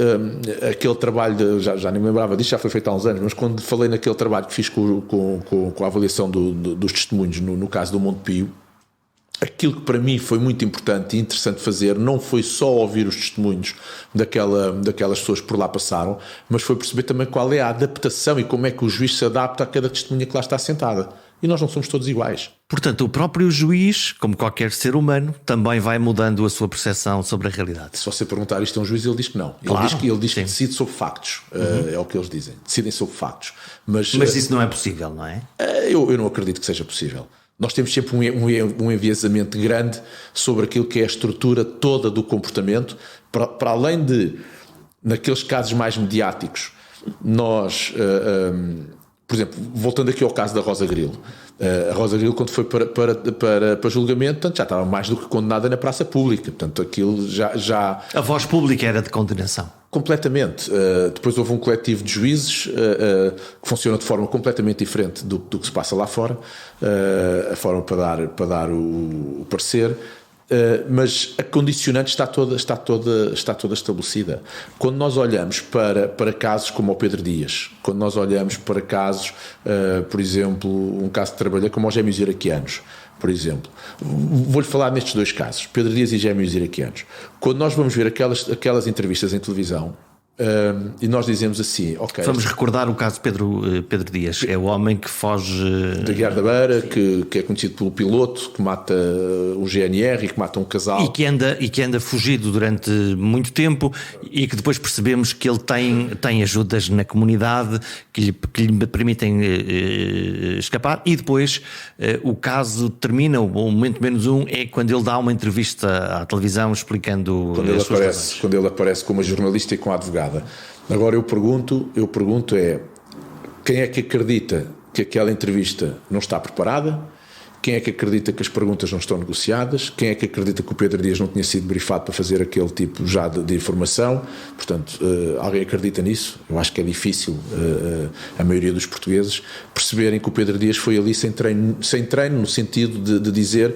aquele trabalho, já nem me lembrava disso, já foi feito há uns anos, mas quando falei naquele trabalho que fiz com a avaliação dos testemunhos no caso do Monte Pio, aquilo que para mim foi muito importante e interessante fazer não foi só ouvir os testemunhos daquelas pessoas que por lá passaram, mas foi perceber também qual é a adaptação e como é que o juiz se adapta a cada testemunha que lá está sentada. E nós não somos todos iguais. Portanto, o próprio juiz, como qualquer ser humano, também vai mudando a sua percepção sobre a realidade. Se você perguntar isto a um juiz, ele diz que não. Claro, ele diz que decide sobre factos. É o que eles dizem. Decidem sobre factos. Mas isso não é possível, não é? Eu não acredito que seja possível. Nós temos sempre um enviesamento grande sobre aquilo que é a estrutura toda do comportamento, para além de, naqueles casos mais mediáticos, nós... por exemplo, voltando aqui ao caso da Rosa Grilo. A Rosa Grilo, quando foi para julgamento, portanto, já estava mais do que condenada na praça pública. Portanto, aquilo já... A voz pública era de condenação. Completamente. Depois houve um coletivo de juízes que funciona de forma completamente diferente do que se passa lá fora, a forma para dar o parecer. Mas a condicionante está toda estabelecida. Quando nós olhamos para casos como o Pedro Dias, quando nós olhamos para casos, por exemplo, um caso de trabalho como os gêmeos iraquianos, por exemplo, vou-lhe falar nestes dois casos, Pedro Dias e gêmeos iraquianos. Quando nós vamos ver aquelas entrevistas em televisão, e nós dizemos assim, ok... Vamos recordar o caso de Pedro Dias, é o homem que foge... De Guiar da Beira, que é conhecido pelo piloto, que mata o GNR e que mata um casal. E que anda fugido durante muito tempo e que depois percebemos que ele tem ajudas na comunidade que lhe permitem escapar, e depois o caso termina, o momento menos um, é quando ele dá uma entrevista à televisão explicando... Quando ele aparece como jornalista e com advogado. Agora eu pergunto quem é que acredita que aquela entrevista não está preparada? Quem é que acredita que as perguntas não estão negociadas? Quem é que acredita que o Pedro Dias não tinha sido brifado para fazer aquele tipo já de informação? Portanto, alguém acredita nisso? Eu acho que é difícil a maioria dos portugueses perceberem que o Pedro Dias foi ali sem treino no sentido de dizer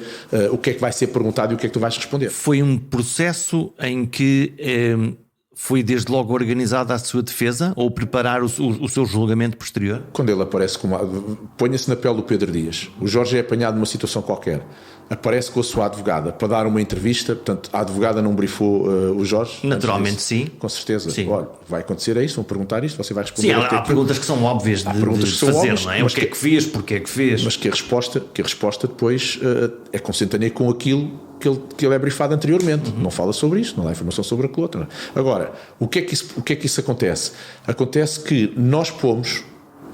o que é que vai ser perguntado e o que é que tu vais responder. Foi um processo em que... Foi desde logo organizada a sua defesa ou preparar o seu julgamento posterior? Quando ele aparece ponha-se na pele do Pedro Dias. O Jorge é apanhado numa situação qualquer. aparece com a sua advogada para dar uma entrevista. Portanto, a advogada não briefou o Jorge? Naturalmente, sim. Com certeza. Sim. Olha, vai acontecer isto, vão perguntar isto, você vai responder. Sim, há perguntas que são óbvias de fazer, óbvias, não é? O que é que fez, porque é que fez. Mas que a resposta depois é consentânea com aquilo que ele é briefado anteriormente. Não fala sobre isto, não dá informação sobre aquilo outro. Agora, o que é que isso acontece? Acontece que nós pomos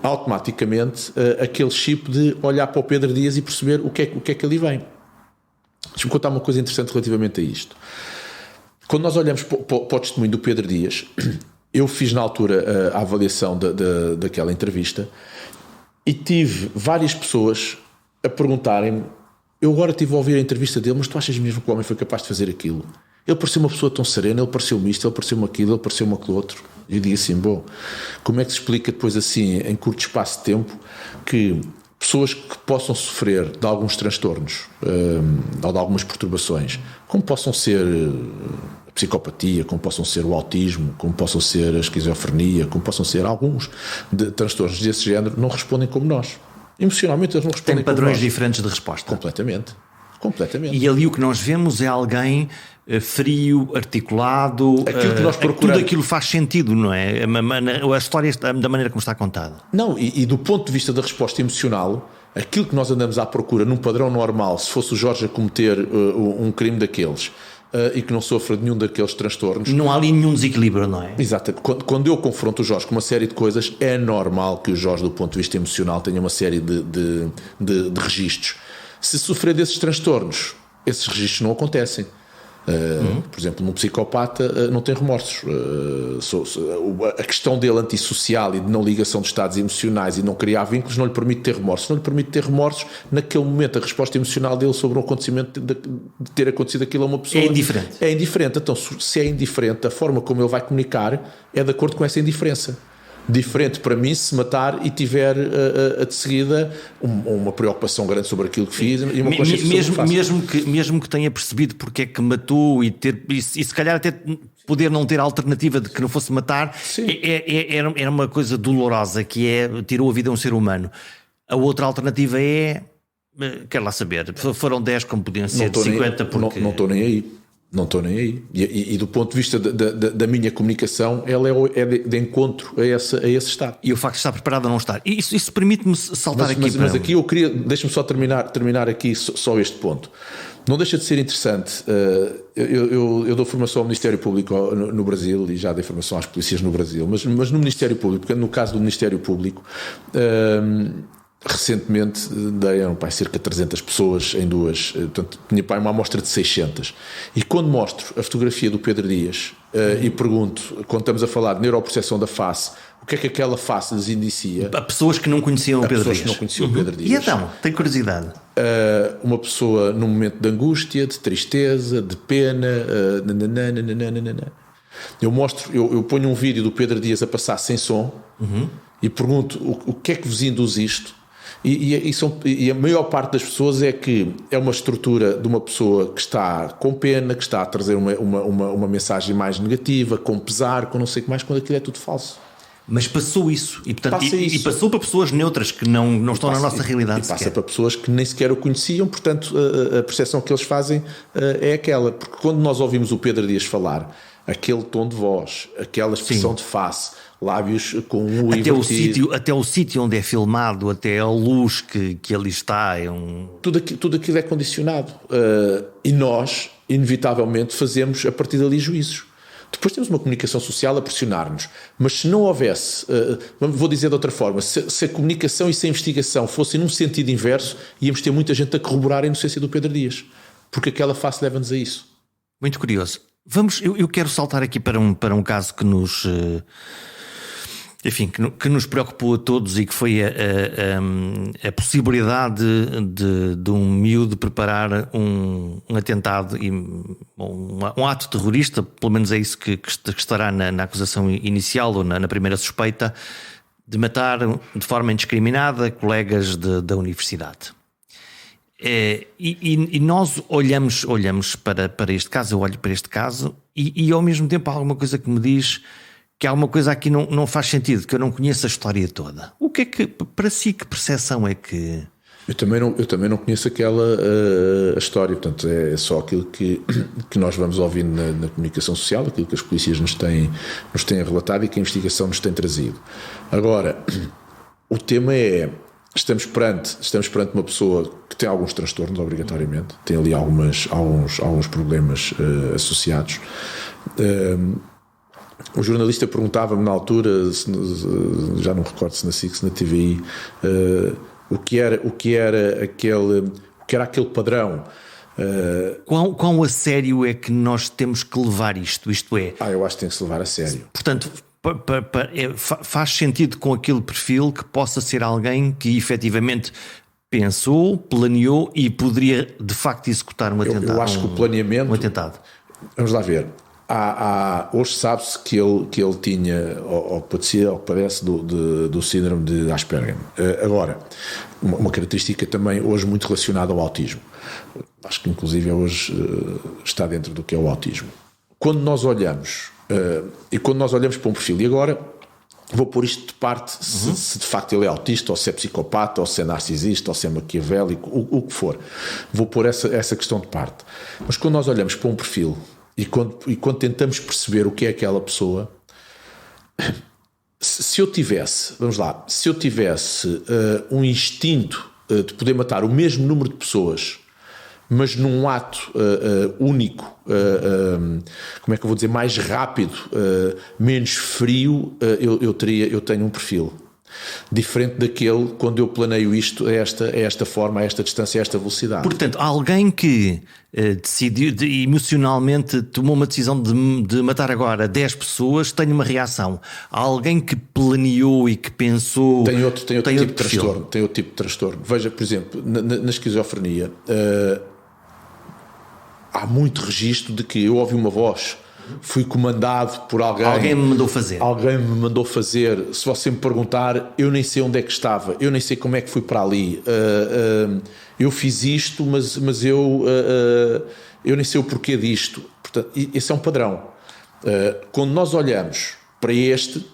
automaticamente aquele chip de olhar para o Pedro Dias e perceber o que é que ali vem. Deixa-me contar uma coisa interessante relativamente a isto. Quando nós olhamos para o testemunho do Pedro Dias, eu fiz na altura a avaliação daquela entrevista e tive várias pessoas a perguntarem-me: eu agora estive a ouvir a entrevista dele, mas tu achas mesmo que o homem foi capaz de fazer aquilo? Ele parecia uma pessoa tão serena, ele pareceu-me isto, ele pareceu-me aquilo, ele pareceu-me aquilo outro. E eu digo assim: bom, como é que se explica depois assim, em curto espaço de tempo, que pessoas que possam sofrer de alguns transtornos ou de algumas perturbações, como possam ser a psicopatia, como possam ser o autismo, como possam ser a esquizofrenia, como possam ser alguns de transtornos desse género, não respondem como nós? Emocionalmente eles não respondem. Tem padrões diferentes de resposta. Completamente. E ali o que nós vemos é alguém frio, articulado, aquilo que nós tudo aquilo faz sentido, não é? A história da maneira como está contada. Não, e do ponto de vista da resposta emocional, aquilo que nós andamos à procura num padrão normal, se fosse o Jorge a cometer um crime daqueles e que não sofra de nenhum daqueles transtornos. Não há ali nenhum desequilíbrio, não é? Exato. Quando eu confronto o Jorge com uma série de coisas, é normal que o Jorge, do ponto de vista emocional, tenha uma série de registros. Se sofrer desses transtornos, esses registros não acontecem. Por exemplo, num psicopata não tem remorsos. A questão dele antissocial e de não ligação de estados emocionais e não criar vínculos não lhe permite ter remorsos. Não lhe permite ter remorsos naquele momento. A resposta emocional dele sobre um acontecimento de ter acontecido aquilo a uma pessoa é indiferente. É indiferente. Então, se é indiferente, a forma como ele vai comunicar é de acordo com essa indiferença. Diferente para mim se matar e tiver de seguida uma preocupação grande sobre aquilo que fiz e uma consciência sobre o que faço. Mesmo que tenha percebido porque é que matou e se calhar até poder não ter a alternativa de que não fosse matar, era uma coisa dolorosa, que tirou a vida a um ser humano. A outra alternativa quero lá saber, foram 10 como podiam ser 50 porque... Não estou nem aí. Não estou nem aí. E do ponto de vista da minha comunicação, ela é de encontro a esse estado. E o facto de estar preparado a não estar. Isso permite-me saltar aqui para... Mas aqui eu queria... Deixa-me só terminar aqui só este ponto. Não deixa de ser interessante. Eu dou formação ao Ministério Público no Brasil e já dei formação às polícias no Brasil. Mas no Ministério Público, porque no caso do Ministério Público... recentemente deram cerca de 300 pessoas em duas, portanto tinha uma amostra de 600, e quando mostro a fotografia do Pedro Dias e pergunto, quando estamos a falar de neuropercepção da face, o que é que aquela face lhes indicia a pessoas que não conheciam o Pedro Dias. Que não conheciam o Pedro Dias. E então, tenho curiosidade. Uma pessoa num momento de angústia, de tristeza, de pena, eu ponho um vídeo do Pedro Dias a passar sem som e pergunto o que é que vos induz isto. E a maior parte das pessoas é que é uma estrutura de uma pessoa que está com pena, que está a trazer uma mensagem mais negativa, com pesar, com não sei o que mais, quando aquilo é tudo falso. Mas passou isso. E passou para pessoas neutras que não estão na nossa realidade. E passa para pessoas que nem sequer o conheciam, portanto a percepção que eles fazem é aquela. Porque quando nós ouvimos o Pedro Dias falar, aquele tom de voz, aquela expressão de face, lábios com um invertido. Até o sítio onde é filmado, até a luz que ali está, tudo aquilo é condicionado. E nós, inevitavelmente, fazemos a partir dali juízos. Depois temos uma comunicação social a pressionar-nos. Mas se não houvesse, vou dizer de outra forma, se a comunicação e se a investigação fossem num sentido inverso, íamos ter muita gente a corroborar a inocência do Pedro Dias. Porque aquela face leva-nos a isso. Muito curioso. Eu quero saltar aqui para um caso que nos... Enfim, que nos preocupou a todos, e que foi a possibilidade de um miúdo preparar um atentado e um ato terrorista, pelo menos é isso que estará na acusação inicial ou na primeira suspeita, de matar de forma indiscriminada colegas da universidade. E nós olhamos para este caso, eu olho para este caso e ao mesmo tempo há alguma coisa que me diz que alguma coisa aqui não faz sentido, que eu não conheço a história toda. O que é que, para si, que percepção é que... Eu também não conheço aquela a história, portanto é só aquilo que nós vamos ouvindo na comunicação social, aquilo que as polícias nos têm relatado e que a investigação nos tem trazido. Agora, o tema é, estamos perante uma pessoa que tem alguns transtornos, obrigatoriamente, tem ali alguns problemas associados. O jornalista perguntava-me na altura, já não me recordo se na SIC, se na TVI, o que era aquele padrão. Quão a sério é que nós temos que levar isto? Isto é... Eu acho que tem que se levar a sério. Portanto, faz sentido com aquele perfil que possa ser alguém que efetivamente pensou, planeou e poderia de facto executar um atentado. Eu acho que o planeamento... Um atentado. Vamos lá ver. Hoje sabe-se que ele tinha, ou padecia, ou padece do síndrome de Asperger. Agora, uma característica também hoje muito relacionada ao autismo. Acho que inclusive hoje está dentro do que é o autismo. Quando nós olhamos, para um perfil, e agora vou pôr isto de parte, se de facto ele é autista, ou se é psicopata, ou se é narcisista, ou se é maquiavélico, o que for. Vou pôr essa questão de parte. Mas quando nós olhamos para um perfil, e quando tentamos perceber o que é aquela pessoa, se eu tivesse um instinto de poder matar o mesmo número de pessoas, mas num ato único, como é que eu vou dizer, mais rápido, menos frio, eu tenho um perfil diferente daquele quando eu planeio isto a esta forma, a esta distância, a esta velocidade. Portanto, alguém que decidiu, emocionalmente tomou uma decisão de matar agora 10 pessoas, tem uma reação. Alguém que planeou e que pensou... Tem outro tipo de transtorno. Tem outro tipo de transtorno. Veja, por exemplo, na esquizofrenia, há muito registro de que eu ouvi uma voz, fui comandado por alguém. Alguém me mandou fazer. Alguém me mandou fazer. Se você me perguntar, eu nem sei onde é que estava, eu nem sei como é que fui para ali. Eu fiz isto, mas eu nem sei o porquê disto. Portanto, esse é um padrão. Quando nós olhamos para este,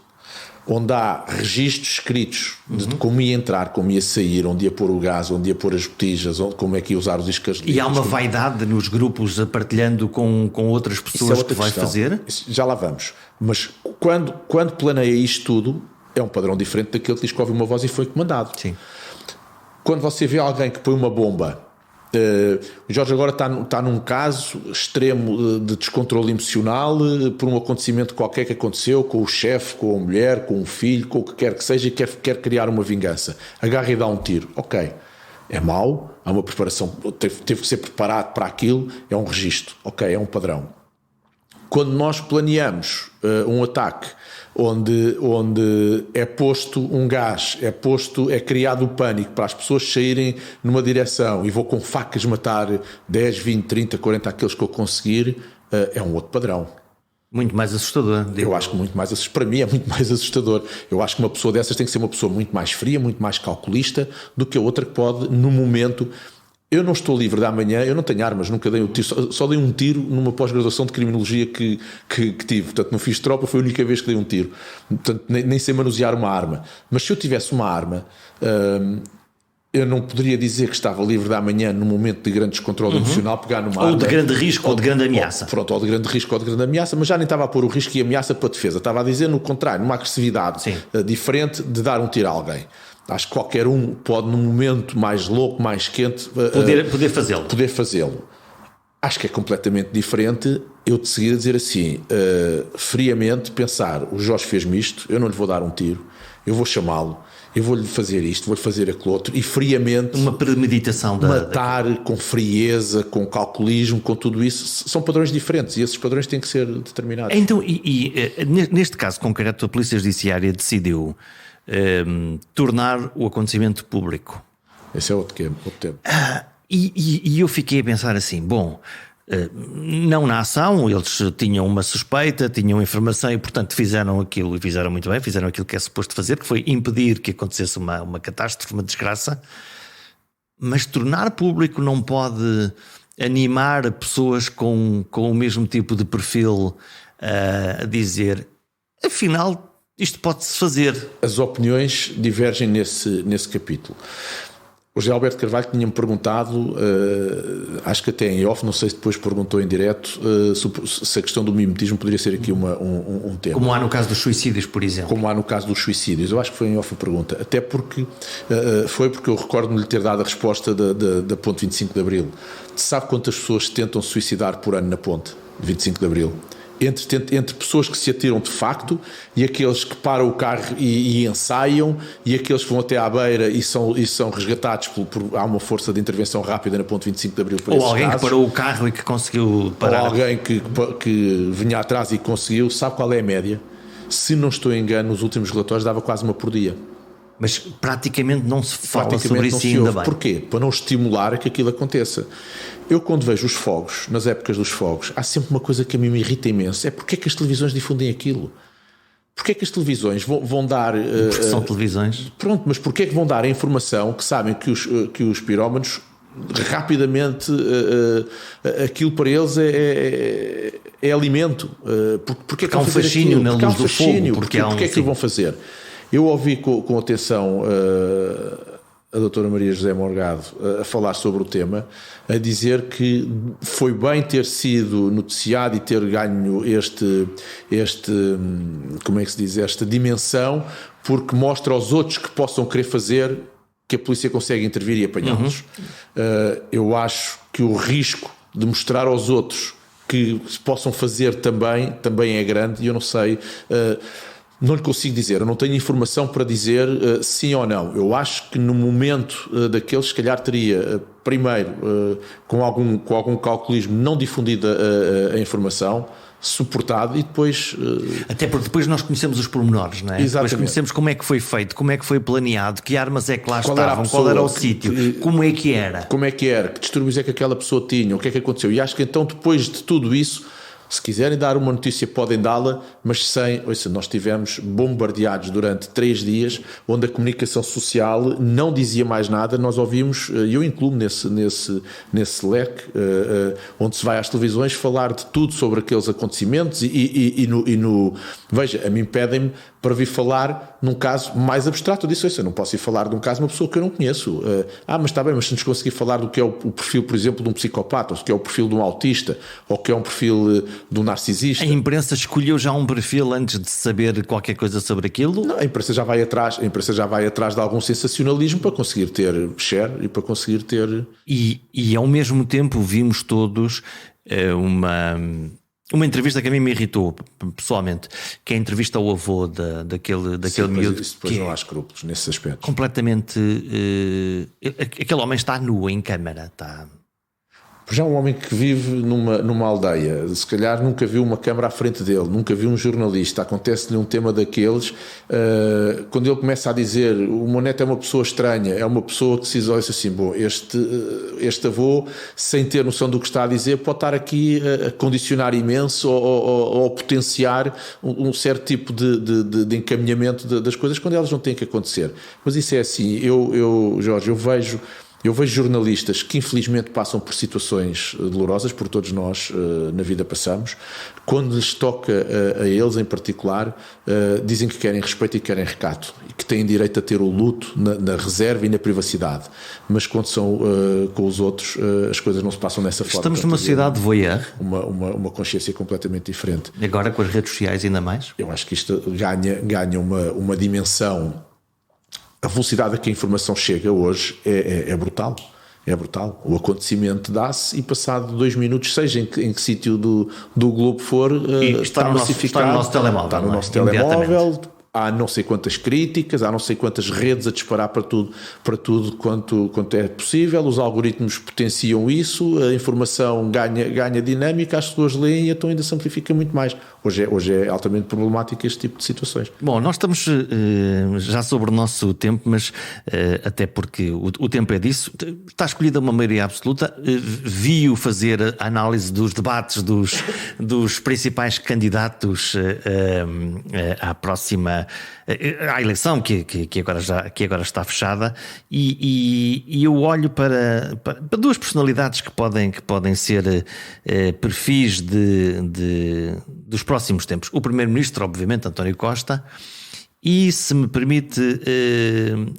onde há registros escritos de como ia entrar, como ia sair, onde ia pôr o gás, onde ia pôr as botijas, como é que ia usar os iscas. E há uma vaidade nos grupos partilhando com outras pessoas que vai fazer? Já lá vamos. Mas quando planeia isto tudo, é um padrão diferente daquele que diz que ouve uma voz e foi comandado. Sim. Quando você vê alguém que põe uma bomba, o Jorge agora está num caso extremo de descontrole emocional por um acontecimento qualquer que aconteceu com o chefe, com a mulher, com o filho, com o que quer que seja, e quer criar uma vingança. Agarra e dá um tiro. Ok, é mau, há uma preparação, teve que ser preparado para aquilo, é um registro. Ok, é um padrão. Quando nós planeamos um ataque onde é posto um gás, é criado o pânico para as pessoas saírem numa direção e vou com facas matar 10, 20, 30, 40 aqueles que eu conseguir, é um outro padrão. Muito mais assustador. Eu acho que muito mais assustador. Para mim é muito mais assustador. Eu acho que uma pessoa dessas tem que ser uma pessoa muito mais fria, muito mais calculista do que a outra que pode, no momento... Eu não estou livre da manhã, eu não tenho armas, nunca dei um tiro, só dei um tiro numa pós-graduação de criminologia que tive, portanto não fiz tropa, foi a única vez que dei um tiro, portanto nem sei manusear uma arma, mas se eu tivesse uma arma, eu não poderia dizer que estava livre da manhã num momento de grande descontrole emocional, pegar numa arma... Ou de grande risco ou de grande ameaça. Ou de grande risco ou de grande ameaça, mas já nem estava a pôr o risco e ameaça para a defesa, estava a dizer no contrário, numa agressividade diferente de dar um tiro a alguém. Acho que qualquer um pode, num momento mais louco, mais quente, poder fazê-lo. Acho que é completamente diferente eu de seguir a dizer assim, friamente, pensar, o Jorge fez-me isto, eu não lhe vou dar um tiro, eu vou chamá-lo, eu vou-lhe fazer isto, vou-lhe fazer aquilo outro, e friamente... Uma premeditação matar com frieza, com calculismo, com tudo isso, são padrões diferentes, e esses padrões têm que ser determinados. Então, neste caso concreto, a Polícia Judiciária decidiu... tornar o acontecimento público. Esse é outro tema. E eu fiquei a pensar assim, bom, não na ação, eles tinham uma suspeita, tinham informação e portanto fizeram aquilo, e fizeram muito bem, fizeram aquilo que é suposto fazer, que foi impedir que acontecesse uma catástrofe, uma desgraça, mas tornar público não pode animar pessoas com o mesmo tipo de perfil a dizer, afinal isto pode-se fazer. As opiniões divergem nesse capítulo. O José Alberto Carvalho tinha-me perguntado, acho que até em off, não sei se depois perguntou em direto, se a questão do mimetismo poderia ser aqui um tema. Como há no caso dos suicídios, por exemplo. Como há no caso dos suicídios. Eu acho que foi em off a pergunta. Até porque eu recordo-me lhe ter dado a resposta da Ponte 25 de Abril. Sabe quantas pessoas tentam suicidar por ano na Ponte 25 de Abril? Entre pessoas que se atiram de facto e aqueles que param o carro e ensaiam, e aqueles que vão até à beira e são resgatados há uma força de intervenção rápida na Ponte 25 de Abril. Ou alguém que parou o carro e que conseguiu parar. Ou alguém que vinha atrás e conseguiu. Sabe qual é a média? Se não estou em engano, nos últimos relatórios dava quase uma por dia. Mas praticamente não se fala sobre isso ainda bem. Porquê? Para não estimular a que aquilo aconteça. Eu, quando vejo os fogos, nas épocas dos fogos, há sempre uma coisa que a mim me irrita imenso: é porque é que as televisões difundem aquilo? Porque é que as televisões vão dar... Porque são televisões. Pronto, mas porque é que vão dar a informação que sabem que os pirómanos rapidamente aquilo para eles é alimento? Porque é que há um fascínio na luz do fogo. Porque é que o vão fazer? Eu ouvi com atenção a doutora Maria José Morgado a falar sobre o tema, a dizer que foi bem ter sido noticiado e ter ganho como é que se diz, esta dimensão, porque mostra aos outros que possam querer fazer, que a polícia consegue intervir e apanhá-los. Eu acho que o risco de mostrar aos outros que se possam fazer também é grande, e eu não sei... não lhe consigo dizer, eu não tenho informação para dizer sim ou não. Eu acho que no momento daqueles, se calhar teria primeiro, com algum calculismo, não difundida a informação, suportado, e depois... Até porque depois nós conhecemos os pormenores, não é? Exatamente. Depois conhecemos como é que foi feito, como é que foi planeado, que armas é que lá estavam, qual era o sítio, como é que era. Como é que era, que distúrbios é que aquela pessoa tinha, o que é que aconteceu. E acho que então, depois de tudo isso, se quiserem dar uma notícia, podem dá-la, mas sem... Ouça, nós estivemos bombardeados durante 3 dias, onde a comunicação social não dizia mais nada. Nós ouvimos, e eu incluo nesse leque, onde se vai às televisões falar de tudo sobre aqueles acontecimentos Veja, a mim pedem-me para vir falar num caso mais abstrato. Eu disse: eu não posso ir falar de um caso de uma pessoa que eu não conheço. Mas está bem, mas se nos conseguir falar do que é o perfil, por exemplo, de um psicopata, ou que é o perfil de um autista, ou que é um perfil de um narcisista... A imprensa escolheu já um perfil antes de saber qualquer coisa sobre aquilo? Não, a imprensa já vai atrás de algum sensacionalismo para conseguir ter share e para conseguir ter... E ao mesmo tempo vimos todos uma entrevista que a mim me irritou pessoalmente, que é a entrevista ao avô daquele miúdo. Depois não há escrúpulos nesse aspecto. Completamente... aquele homem está nu em câmara, está... Já um homem que vive numa aldeia, se calhar nunca viu uma câmara à frente dele, nunca viu um jornalista, acontece-lhe um tema daqueles, quando ele começa a dizer: o meu neto é uma pessoa estranha, é uma pessoa que se isola assim, bom, este avô, sem ter noção do que está a dizer, pode estar aqui a condicionar imenso ou potenciar um certo tipo de encaminhamento das coisas quando elas não têm que acontecer. Mas isso é assim, Jorge, eu vejo jornalistas que infelizmente passam por situações dolorosas, por todos nós na vida passamos. Quando lhes toca a eles em particular, dizem que querem respeito e querem recato, e que têm direito a ter o luto na reserva e na privacidade. Mas quando são com os outros, as coisas não se passam dessa forma. Estamos numa sociedade de voyeur. Uma consciência completamente diferente. Agora com as redes sociais ainda mais? Eu acho que isto ganha uma dimensão. A velocidade a que a informação chega hoje é brutal. É brutal. O acontecimento dá-se e passado 2 minutos, seja em que sítio do globo for, está massificado. Está no nosso telemóvel. Há não sei quantas críticas, há não sei quantas redes a disparar para tudo quanto é possível. Os algoritmos potenciam isso, a informação ganha dinâmica, as pessoas leem e então ainda se amplifica muito mais. Hoje é altamente problemático este tipo de situações. Bom, nós estamos já sobre o nosso tempo, mas até porque o tempo é disso. Está escolhida uma maioria absoluta. Vi-o fazer a análise dos debates dos principais candidatos à próxima à eleição que agora está fechada, e eu olho para 2 personalidades que podem ser perfis dos próximos tempos. O Primeiro-Ministro, obviamente, António Costa, E se me permite,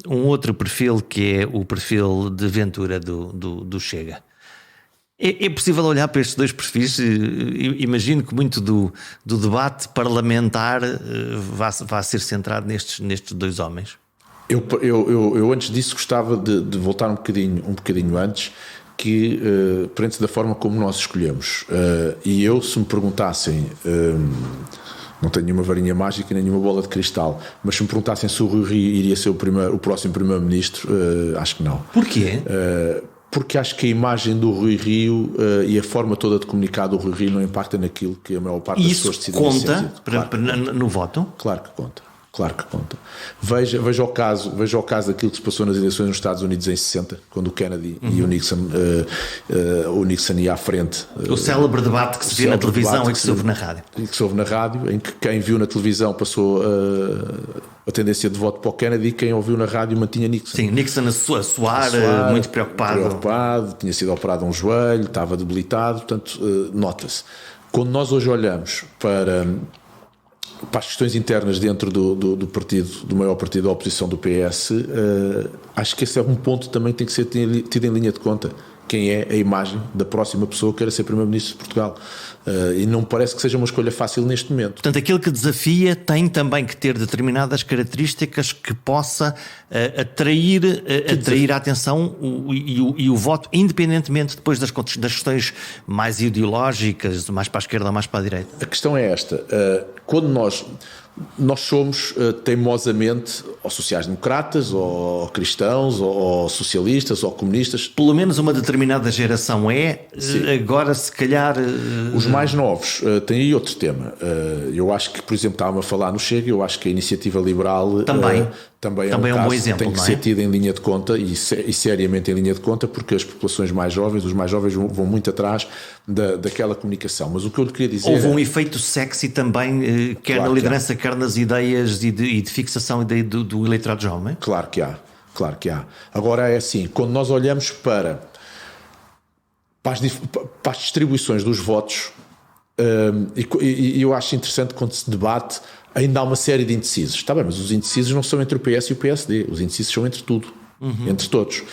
um outro perfil que é o perfil de Ventura do Chega. É possível olhar para estes dois perfis? Imagino que muito do debate parlamentar vá ser centrado nestes dois homens. Eu antes disso gostava de voltar um bocadinho antes, que perante da forma como nós escolhemos. E se me perguntassem, não tenho nenhuma varinha mágica nem nenhuma bola de cristal, mas se me perguntassem se o Rui Rio iria ser o próximo primeiro-ministro, acho que não. Porquê? Porque acho que a imagem do Rui Rio e a forma toda de comunicar do Rui Rio não impacta naquilo que a maior parte das pessoas decidem. Isso conta no voto? Claro que conta. Claro que conta. Veja o caso daquilo que se passou nas eleições nos Estados Unidos em 60, quando o Kennedy e o Nixon ia à frente. O célebre debate que se vê na televisão e que se ouve na rádio. E que se ouve na rádio, em que quem viu na televisão passou a tendência de voto para o Kennedy e quem ouviu na rádio mantinha Nixon. Sim, Nixon a suar, muito preocupado. Tinha sido operado um joelho, estava debilitado, portanto, nota-se. Quando nós hoje olhamos para as questões internas dentro do maior partido da oposição do PS, acho que esse é um ponto também que tem que ser tido em linha de conta. Quem é a imagem da próxima pessoa que queira ser Primeiro-Ministro de Portugal. E não me parece que seja uma escolha fácil neste momento. Portanto, aquele que desafia tem também que ter determinadas características que possa atrair a atenção e o voto, independentemente depois das questões mais ideológicas, mais para a esquerda ou mais para a direita. A questão é esta. Quando nós somos teimosamente ou sociais-democratas, ou cristãos, ou socialistas, ou comunistas. Pelo menos uma determinada geração Sim. Agora se calhar... Os mais novos têm aí outro tema. Eu acho que, por exemplo, estava a falar no Chega, eu acho que a iniciativa liberal... Também é um bom exemplo, tem que ser tido em linha de conta e seriamente em linha de conta, porque as populações mais jovens, os mais jovens vão muito atrás daquela comunicação. Mas o que eu lhe queria dizer... Houve um efeito sexy também, quer na liderança, quer nas ideias e de fixação do eleitorado jovem? Claro que há. Agora é assim, quando nós olhamos para as distribuições dos votos, e eu acho interessante quando se debate, ainda há uma série de indecisos. Está bem, mas os indecisos não são entre o PS e o PSD. Os indecisos são entre tudo. Entre todos.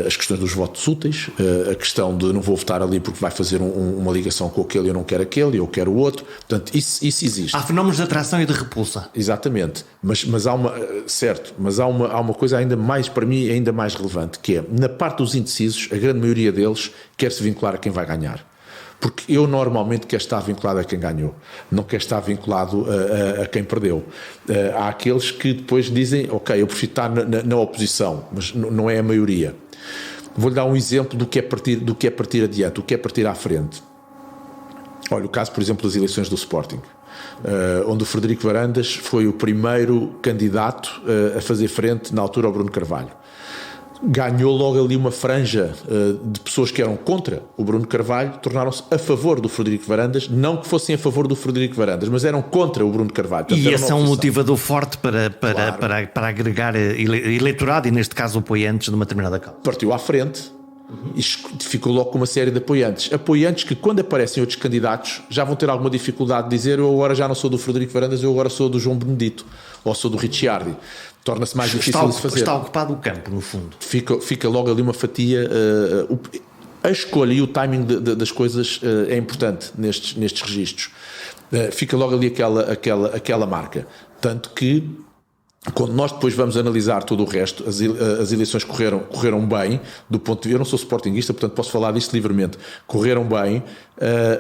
As questões dos votos úteis, a questão de não vou votar ali porque vai fazer uma ligação com aquele e eu não quero aquele, eu quero o outro. Portanto, isso existe. Há fenómenos de atração e de repulsa. Exatamente. Mas há uma coisa ainda mais, para mim, ainda mais relevante, que é, na parte dos indecisos, a grande maioria deles quer se vincular a quem vai ganhar. Porque eu normalmente quero estar vinculado a quem ganhou, não quero estar vinculado a quem perdeu. Há aqueles que depois dizem, ok, eu prefiro estar na oposição, mas não é a maioria. Vou-lhe dar um exemplo do que é partir adiante, do que é partir à frente. Olha, o caso, por exemplo, das eleições do Sporting, onde o Frederico Varandas foi o primeiro candidato a fazer frente, na altura, ao Bruno Carvalho. Ganhou logo ali uma franja de pessoas que eram contra o Bruno Carvalho, tornaram-se a favor do Frederico Varandas, não que fossem a favor do Frederico Varandas, mas eram contra o Bruno Carvalho. Portanto, e esse é um motivador forte para agregar eleitorado e, neste caso, apoiantes de uma determinada causa. Partiu à frente e ficou logo com uma série de apoiantes. Apoiantes que, quando aparecem outros candidatos, já vão ter alguma dificuldade de dizer: eu agora já não sou do Frederico Varandas, eu agora sou do João Benedito, ou sou do Ricciardi. Torna-se mais difícil de fazer. Está ocupado o campo, no fundo. Fica logo ali uma fatia. A escolha e o timing das coisas é importante nestes registros. Fica logo ali aquela marca. Tanto que, quando nós depois vamos analisar todo o resto, as eleições correram bem, do ponto de vista... Eu não sou sportinguista, portanto posso falar disto livremente. Correram bem,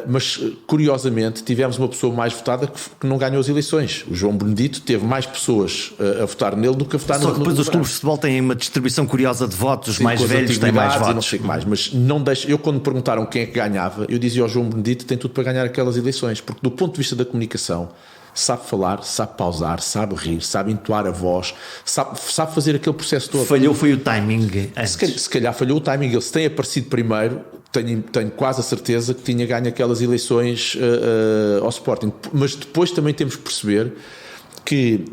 mas curiosamente tivemos uma pessoa mais votada que não ganhou as eleições. O João Benedito teve mais pessoas a votar nele do que a votar no... Só que depois os clubes de futebol têm uma distribuição curiosa de votos, os mais velhos têm mais votos. Não sei mais, mas não deixo... Eu, quando me perguntaram quem é que ganhava, eu dizia ao João Benedito: tem tudo para ganhar aquelas eleições, porque do ponto de vista da comunicação, sabe falar, sabe pausar, sabe rir, sabe entoar a voz, sabe fazer aquele processo todo. Falhou foi o timing antes. Se calhar falhou o timing. Ele, se tem aparecido primeiro, tenho quase a certeza que tinha ganho aquelas eleições ao Sporting. Mas depois também temos que perceber que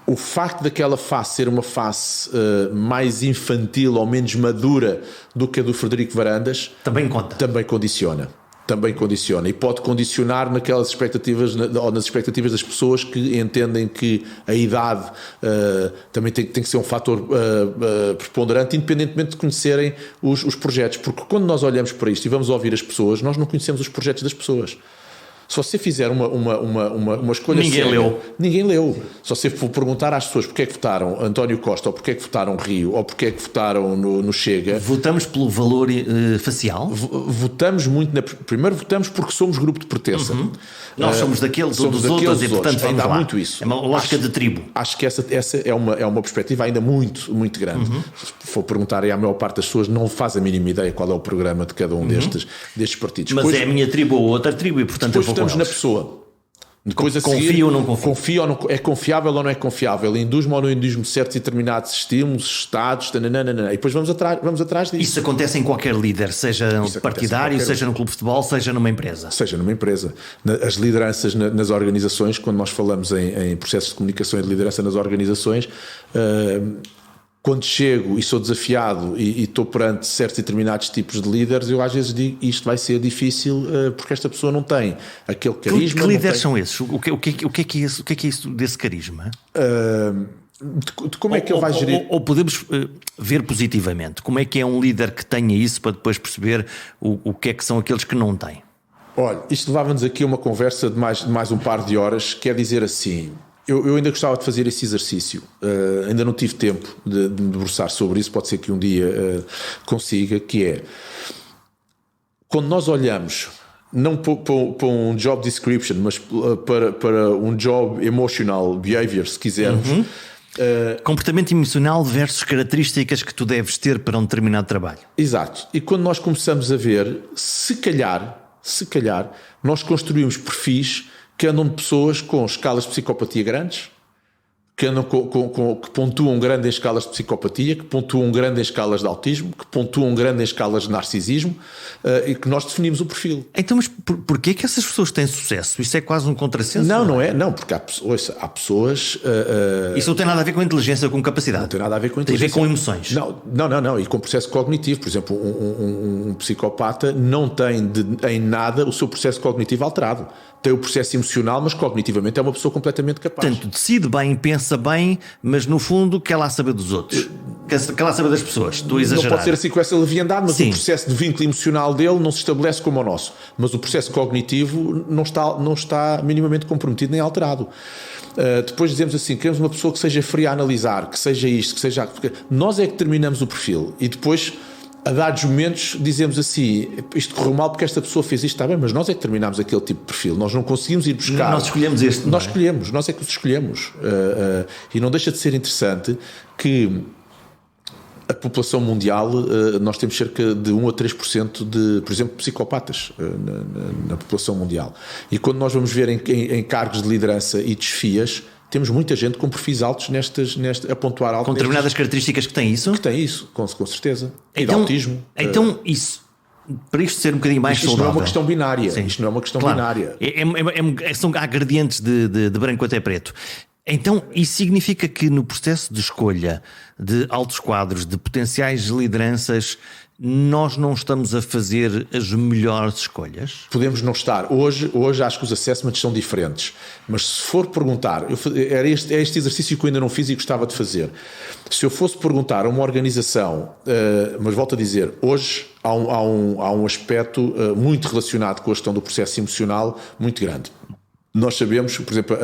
o facto daquela face ser uma face mais infantil ou menos madura do que a do Frederico Varandas também conta. Também condiciona. também condiciona, e pode condicionar naquelas expectativas ou nas expectativas das pessoas que entendem que a idade também tem que ser um fator preponderante, independentemente de conhecerem os projetos, porque quando nós olhamos para isto e vamos ouvir as pessoas, nós não conhecemos os projetos das pessoas. Se você fizer uma escolha ninguém leu. Se você for perguntar às pessoas porque é que votaram António Costa, ou porque é que votaram Rio, ou porque é que votaram no Chega... Votamos pelo valor facial? Votamos muito... Primeiro votamos porque somos grupo de pertença. Nós somos daqueles ou dos outros e, portanto, vamos lá. Muito isso. É uma lógica de tribo. Acho que essa é uma perspectiva ainda muito, muito grande. Se for perguntar, a maior parte das pessoas não faz a mínima ideia qual é o programa de cada um destes partidos. Mas é a minha tribo ou outra tribo e, portanto, eu vou estamos na pessoa. Depois confio ou não confio? Confia ou não, é confiável ou não é confiável? Induz-me ou não induz-me certos e determinados estímulos, estados, e depois vamos atrás disso. Isso acontece em qualquer líder, seja partidário, seja no clube de futebol, seja numa empresa. Seja numa empresa. As lideranças nas organizações, quando nós falamos em processos de comunicação e de liderança nas organizações, quando chego e sou desafiado e estou perante certos e determinados tipos de líderes, eu às vezes digo isto vai ser difícil porque esta pessoa não tem aquele carisma. Que líderes são esses? O que é isso desse carisma? De como é que ele vai gerir? Ou podemos ver positivamente, como é que é um líder que tenha isso para depois perceber o que é que são aqueles que não têm? Olha, isto levava-nos aqui a uma conversa de mais um par de horas, quer dizer assim... Eu ainda gostava de fazer esse exercício, ainda não tive tempo de me debruçar sobre isso, pode ser que um dia consiga, que é, quando nós olhamos, não para um job description, mas para um job emotional behavior, se quisermos. Comportamento emocional versus características que tu deves ter para um determinado trabalho. Exato, e quando nós começamos a ver, se calhar, nós construímos perfis que andam de pessoas com escalas de psicopatia grandes, que andam que pontuam grande em escalas de psicopatia, que pontuam grande em escalas de autismo, que pontuam grande em escalas de narcisismo, e que nós definimos o perfil. Então, mas porquê que essas pessoas têm sucesso? Isso é quase um contrassenso? Não é? Não, porque há pessoas... Isso não tem nada a ver com inteligência ou com capacidade. Não tem nada a ver com inteligência. Tem a ver com emoções. Não. E com processo cognitivo. Por exemplo, um psicopata não tem em nada o seu processo cognitivo alterado. Tem o processo emocional, mas cognitivamente é uma pessoa completamente capaz. Portanto, decide bem, pensa bem, mas no fundo quer lá saber dos outros. Quer lá saber das pessoas. Estou a exagerar. Não pode ser assim com essa leviandade, mas sim, o processo de vínculo emocional dele não se estabelece como o nosso. Mas o processo cognitivo não está minimamente comprometido nem alterado. Depois dizemos assim, queremos uma pessoa que seja fria a analisar, que seja isto, que seja... Nós é que determinamos o perfil e depois... A dados momentos dizemos assim, isto correu mal porque esta pessoa fez isto, está bem, mas nós é que terminámos aquele tipo de perfil, nós não conseguimos ir buscar. Nós escolhemos este. Nós escolhemos, nós é que os escolhemos. E não deixa de ser interessante que a população mundial, nós temos cerca de 1 a 3% de, por exemplo, psicopatas na população mundial. E quando nós vamos ver em cargos de liderança e desfias, temos muita gente com perfis altos a pontuar alto. Com determinadas características que têm isso? Que tem isso, com certeza. Então, e de autismo. Então, isso, para isto ser um bocadinho mais saudável... Isto não é uma questão binária. Sim. Isto não é uma questão claro. binária. Há gradientes de branco até preto. Então, isso significa que no processo de escolha de altos quadros, de potenciais lideranças, nós não estamos a fazer as melhores escolhas? Podemos não estar. Hoje acho que os assessments são diferentes. Mas se for perguntar, é este exercício que eu ainda não fiz e gostava de fazer. Se eu fosse perguntar a uma organização, mas volto a dizer, hoje há um aspecto muito relacionado com a questão do processo emocional muito grande. Nós sabemos, por exemplo,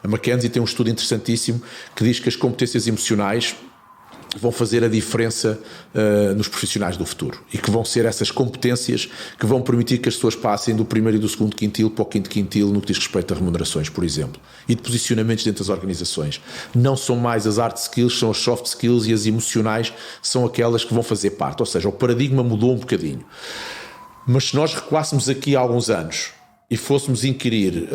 a McKinsey tem um estudo interessantíssimo que diz que as competências emocionais vão fazer a diferença nos profissionais do futuro e que vão ser essas competências que vão permitir que as pessoas passem do primeiro e do segundo quintil para o quinto quintil no que diz respeito a remunerações, por exemplo, e de posicionamentos dentro das organizações. Não são mais as hard skills, são as soft skills, e as emocionais são aquelas que vão fazer parte, ou seja, o paradigma mudou um bocadinho. Mas se nós recuássemos aqui há alguns anos e fôssemos inquirir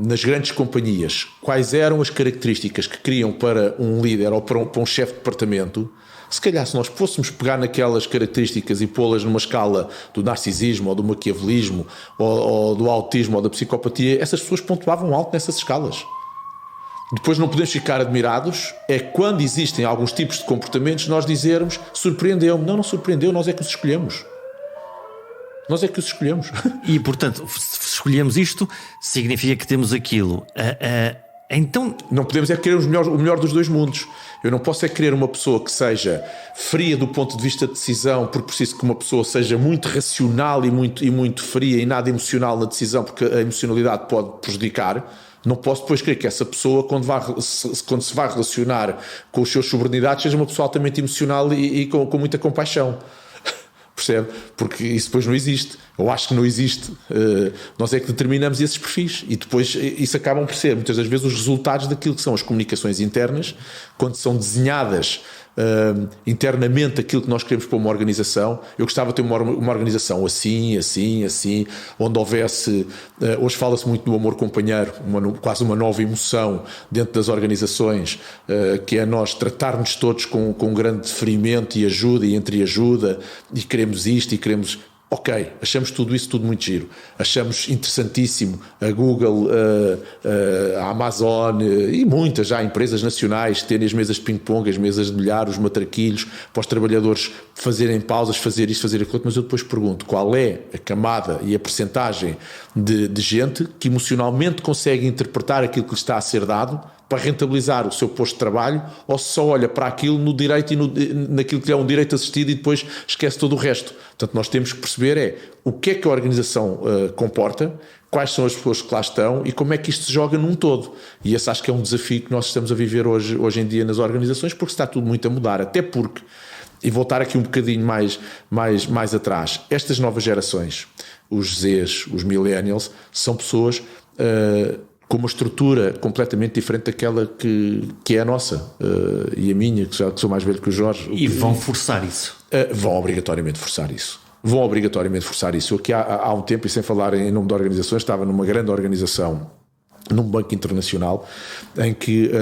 nas grandes companhias quais eram as características que queriam para um líder ou para um chefe de departamento, se calhar se nós fôssemos pegar naquelas características e pô-las numa escala do narcisismo ou do maquiavelismo ou do autismo ou da psicopatia, essas pessoas pontuavam alto nessas escalas. Depois não podemos ficar admirados, é quando existem alguns tipos de comportamentos nós dizermos surpreendeu-me. Não surpreendeu, nós é que os escolhemos. Nós é que os escolhemos. E, portanto, se escolhemos isto, significa que temos aquilo. Então... Não podemos querer o melhor dos dois mundos. Eu não posso querer uma pessoa que seja fria do ponto de vista de decisão, porque preciso que uma pessoa seja muito racional e muito fria e nada emocional na decisão, porque a emocionalidade pode prejudicar. Não posso depois querer que essa pessoa, quando se vai relacionar com os seus subordinados, seja uma pessoa altamente emocional e com muita compaixão. Percebe? Porque isso depois não existe. Eu acho que não existe. Nós é que determinamos esses perfis e depois isso acabam por ser muitas das vezes os resultados daquilo que são as comunicações internas, quando são desenhadas internamente aquilo que nós queremos para uma organização. Eu gostava de ter uma organização assim, onde houvesse, hoje fala-se muito do amor companheiro, quase uma nova emoção dentro das organizações, que é nós tratar-nos todos com um grande deferimento e ajuda e entreajuda, e queremos isto e queremos... Ok, achamos tudo isso tudo muito giro, achamos interessantíssimo a Google, a Amazon e muitas já empresas nacionais terem as mesas de ping-pong, as mesas de bilhar, os matraquilhos, para os trabalhadores fazerem pausas, fazer isto, fazer aquilo, mas eu depois pergunto qual é a camada e a percentagem de gente que emocionalmente consegue interpretar aquilo que lhe está a ser dado para rentabilizar o seu posto de trabalho, ou se só olha para aquilo no direito e naquilo que é um direito assistido e depois esquece todo o resto. Portanto, nós temos que perceber o que é que a organização comporta, quais são as pessoas que lá estão e como é que isto se joga num todo. E esse acho que é um desafio que nós estamos a viver hoje em dia nas organizações, porque está tudo muito a mudar, até porque, e voltar aqui um bocadinho mais atrás, estas novas gerações, os Zs, os Millennials, são pessoas... com uma estrutura completamente diferente daquela que é a nossa e a minha, que sou mais velho que o Jorge. E vão forçar isso? Vão obrigatoriamente forçar isso. Eu aqui há um tempo, e sem falar em nome de organizações, estava numa grande organização, num banco internacional, em que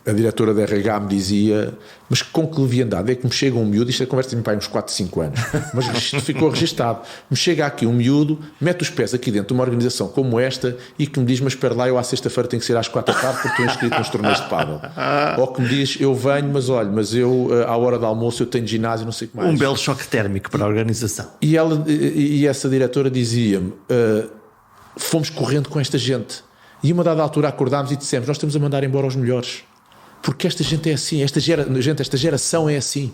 a diretora da RH me dizia: mas com que leviandade é que me chega um miúdo, isto é conversa de meu pai uns 4, 5 anos, mas isto ficou registado, me chega aqui um miúdo, mete os pés aqui dentro de uma organização como esta e que me diz: mas espera lá, eu à sexta-feira tenho que ser às 4 da tarde porque estou inscrito nos torneios de pádel. Ou que me diz: eu venho, mas olha, mas eu à hora do almoço eu tenho ginásio, não sei o que mais. Um belo choque térmico para a organização. E essa diretora dizia-me: fomos correndo com esta gente. E a uma dada altura acordámos e dissemos: nós estamos a mandar embora os melhores, porque esta gente é assim, esta geração é assim.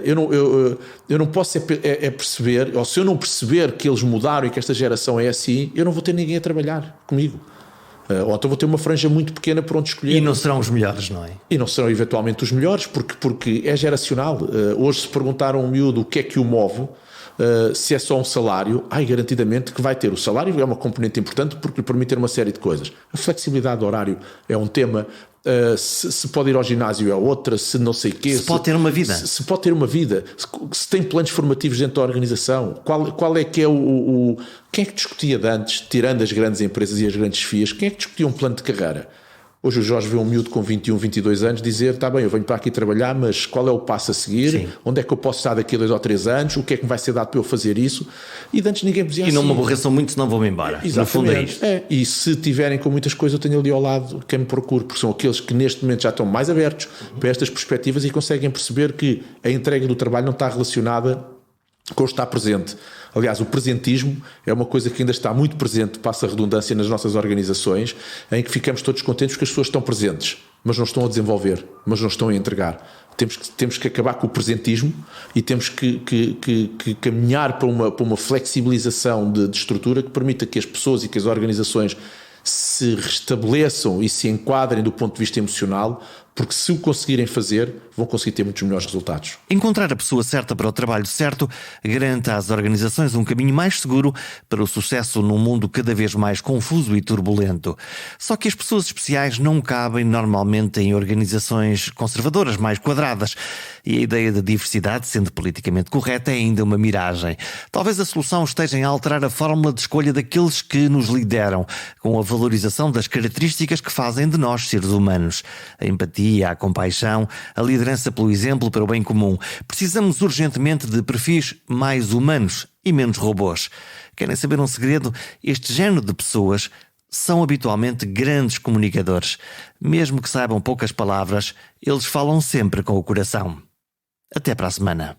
Eu não posso perceber, ou se eu não perceber que eles mudaram e que esta geração é assim, eu não vou ter ninguém a trabalhar comigo. Ou então vou ter uma franja muito pequena por onde escolher. E não serão os melhores, não é? E não serão eventualmente os melhores, porque é geracional. Hoje, se perguntaram a um miúdo o que é que o move, se é só um salário, garantidamente que vai ter. O salário é uma componente importante porque lhe permite ter uma série de coisas. A flexibilidade do horário é um tema, se pode ir ao ginásio é outra, se não sei o quê. Se pode ter uma vida. Se pode ter uma vida, se tem planos formativos dentro da organização, qual é que é quem é que discutia de antes, tirando as grandes empresas e as grandes FIAs, quem é que discutia um plano de carreira? Hoje o Jorge vê um miúdo com 21, 22 anos dizer: está bem, eu venho para aqui trabalhar, mas qual é o passo a seguir? Sim. Onde é que eu posso estar daqui a 2 ou 3 anos? O que é que me vai ser dado para eu fazer isso? E de antes ninguém dizia assim. E não me aborreçam muito, senão vou-me embora. Exatamente. No fundo é isto. E se tiverem com muitas coisas, eu tenho ali ao lado quem me procure, porque são aqueles que neste momento já estão mais abertos para estas perspectivas e conseguem perceber que a entrega do trabalho não está relacionada com o estar presente. Aliás, o presentismo é uma coisa que ainda está muito presente, passa a redundância, nas nossas organizações, em que ficamos todos contentes porque as pessoas estão presentes, mas não estão a desenvolver, mas não estão a entregar. Temos que acabar com o presentismo e temos que caminhar para uma flexibilização de estrutura que permita que as pessoas e que as organizações se restabeleçam e se enquadrem do ponto de vista emocional, porque se o conseguirem fazer, vão conseguir ter muitos melhores resultados. Encontrar a pessoa certa para o trabalho certo garante às organizações um caminho mais seguro para o sucesso num mundo cada vez mais confuso e turbulento. Só que as pessoas especiais não cabem normalmente em organizações conservadoras, mais quadradas. E a ideia de diversidade, sendo politicamente correta, é ainda uma miragem. Talvez a solução esteja em alterar a fórmula de escolha daqueles que nos lideram, com a valorização das características que fazem de nós seres humanos. A empatia, a compaixão, a liderança pelo exemplo para o bem comum. Precisamos urgentemente de perfis mais humanos e menos robôs. Querem saber um segredo? Este género de pessoas são habitualmente grandes comunicadores. Mesmo que saibam poucas palavras, eles falam sempre com o coração. Até para a semana.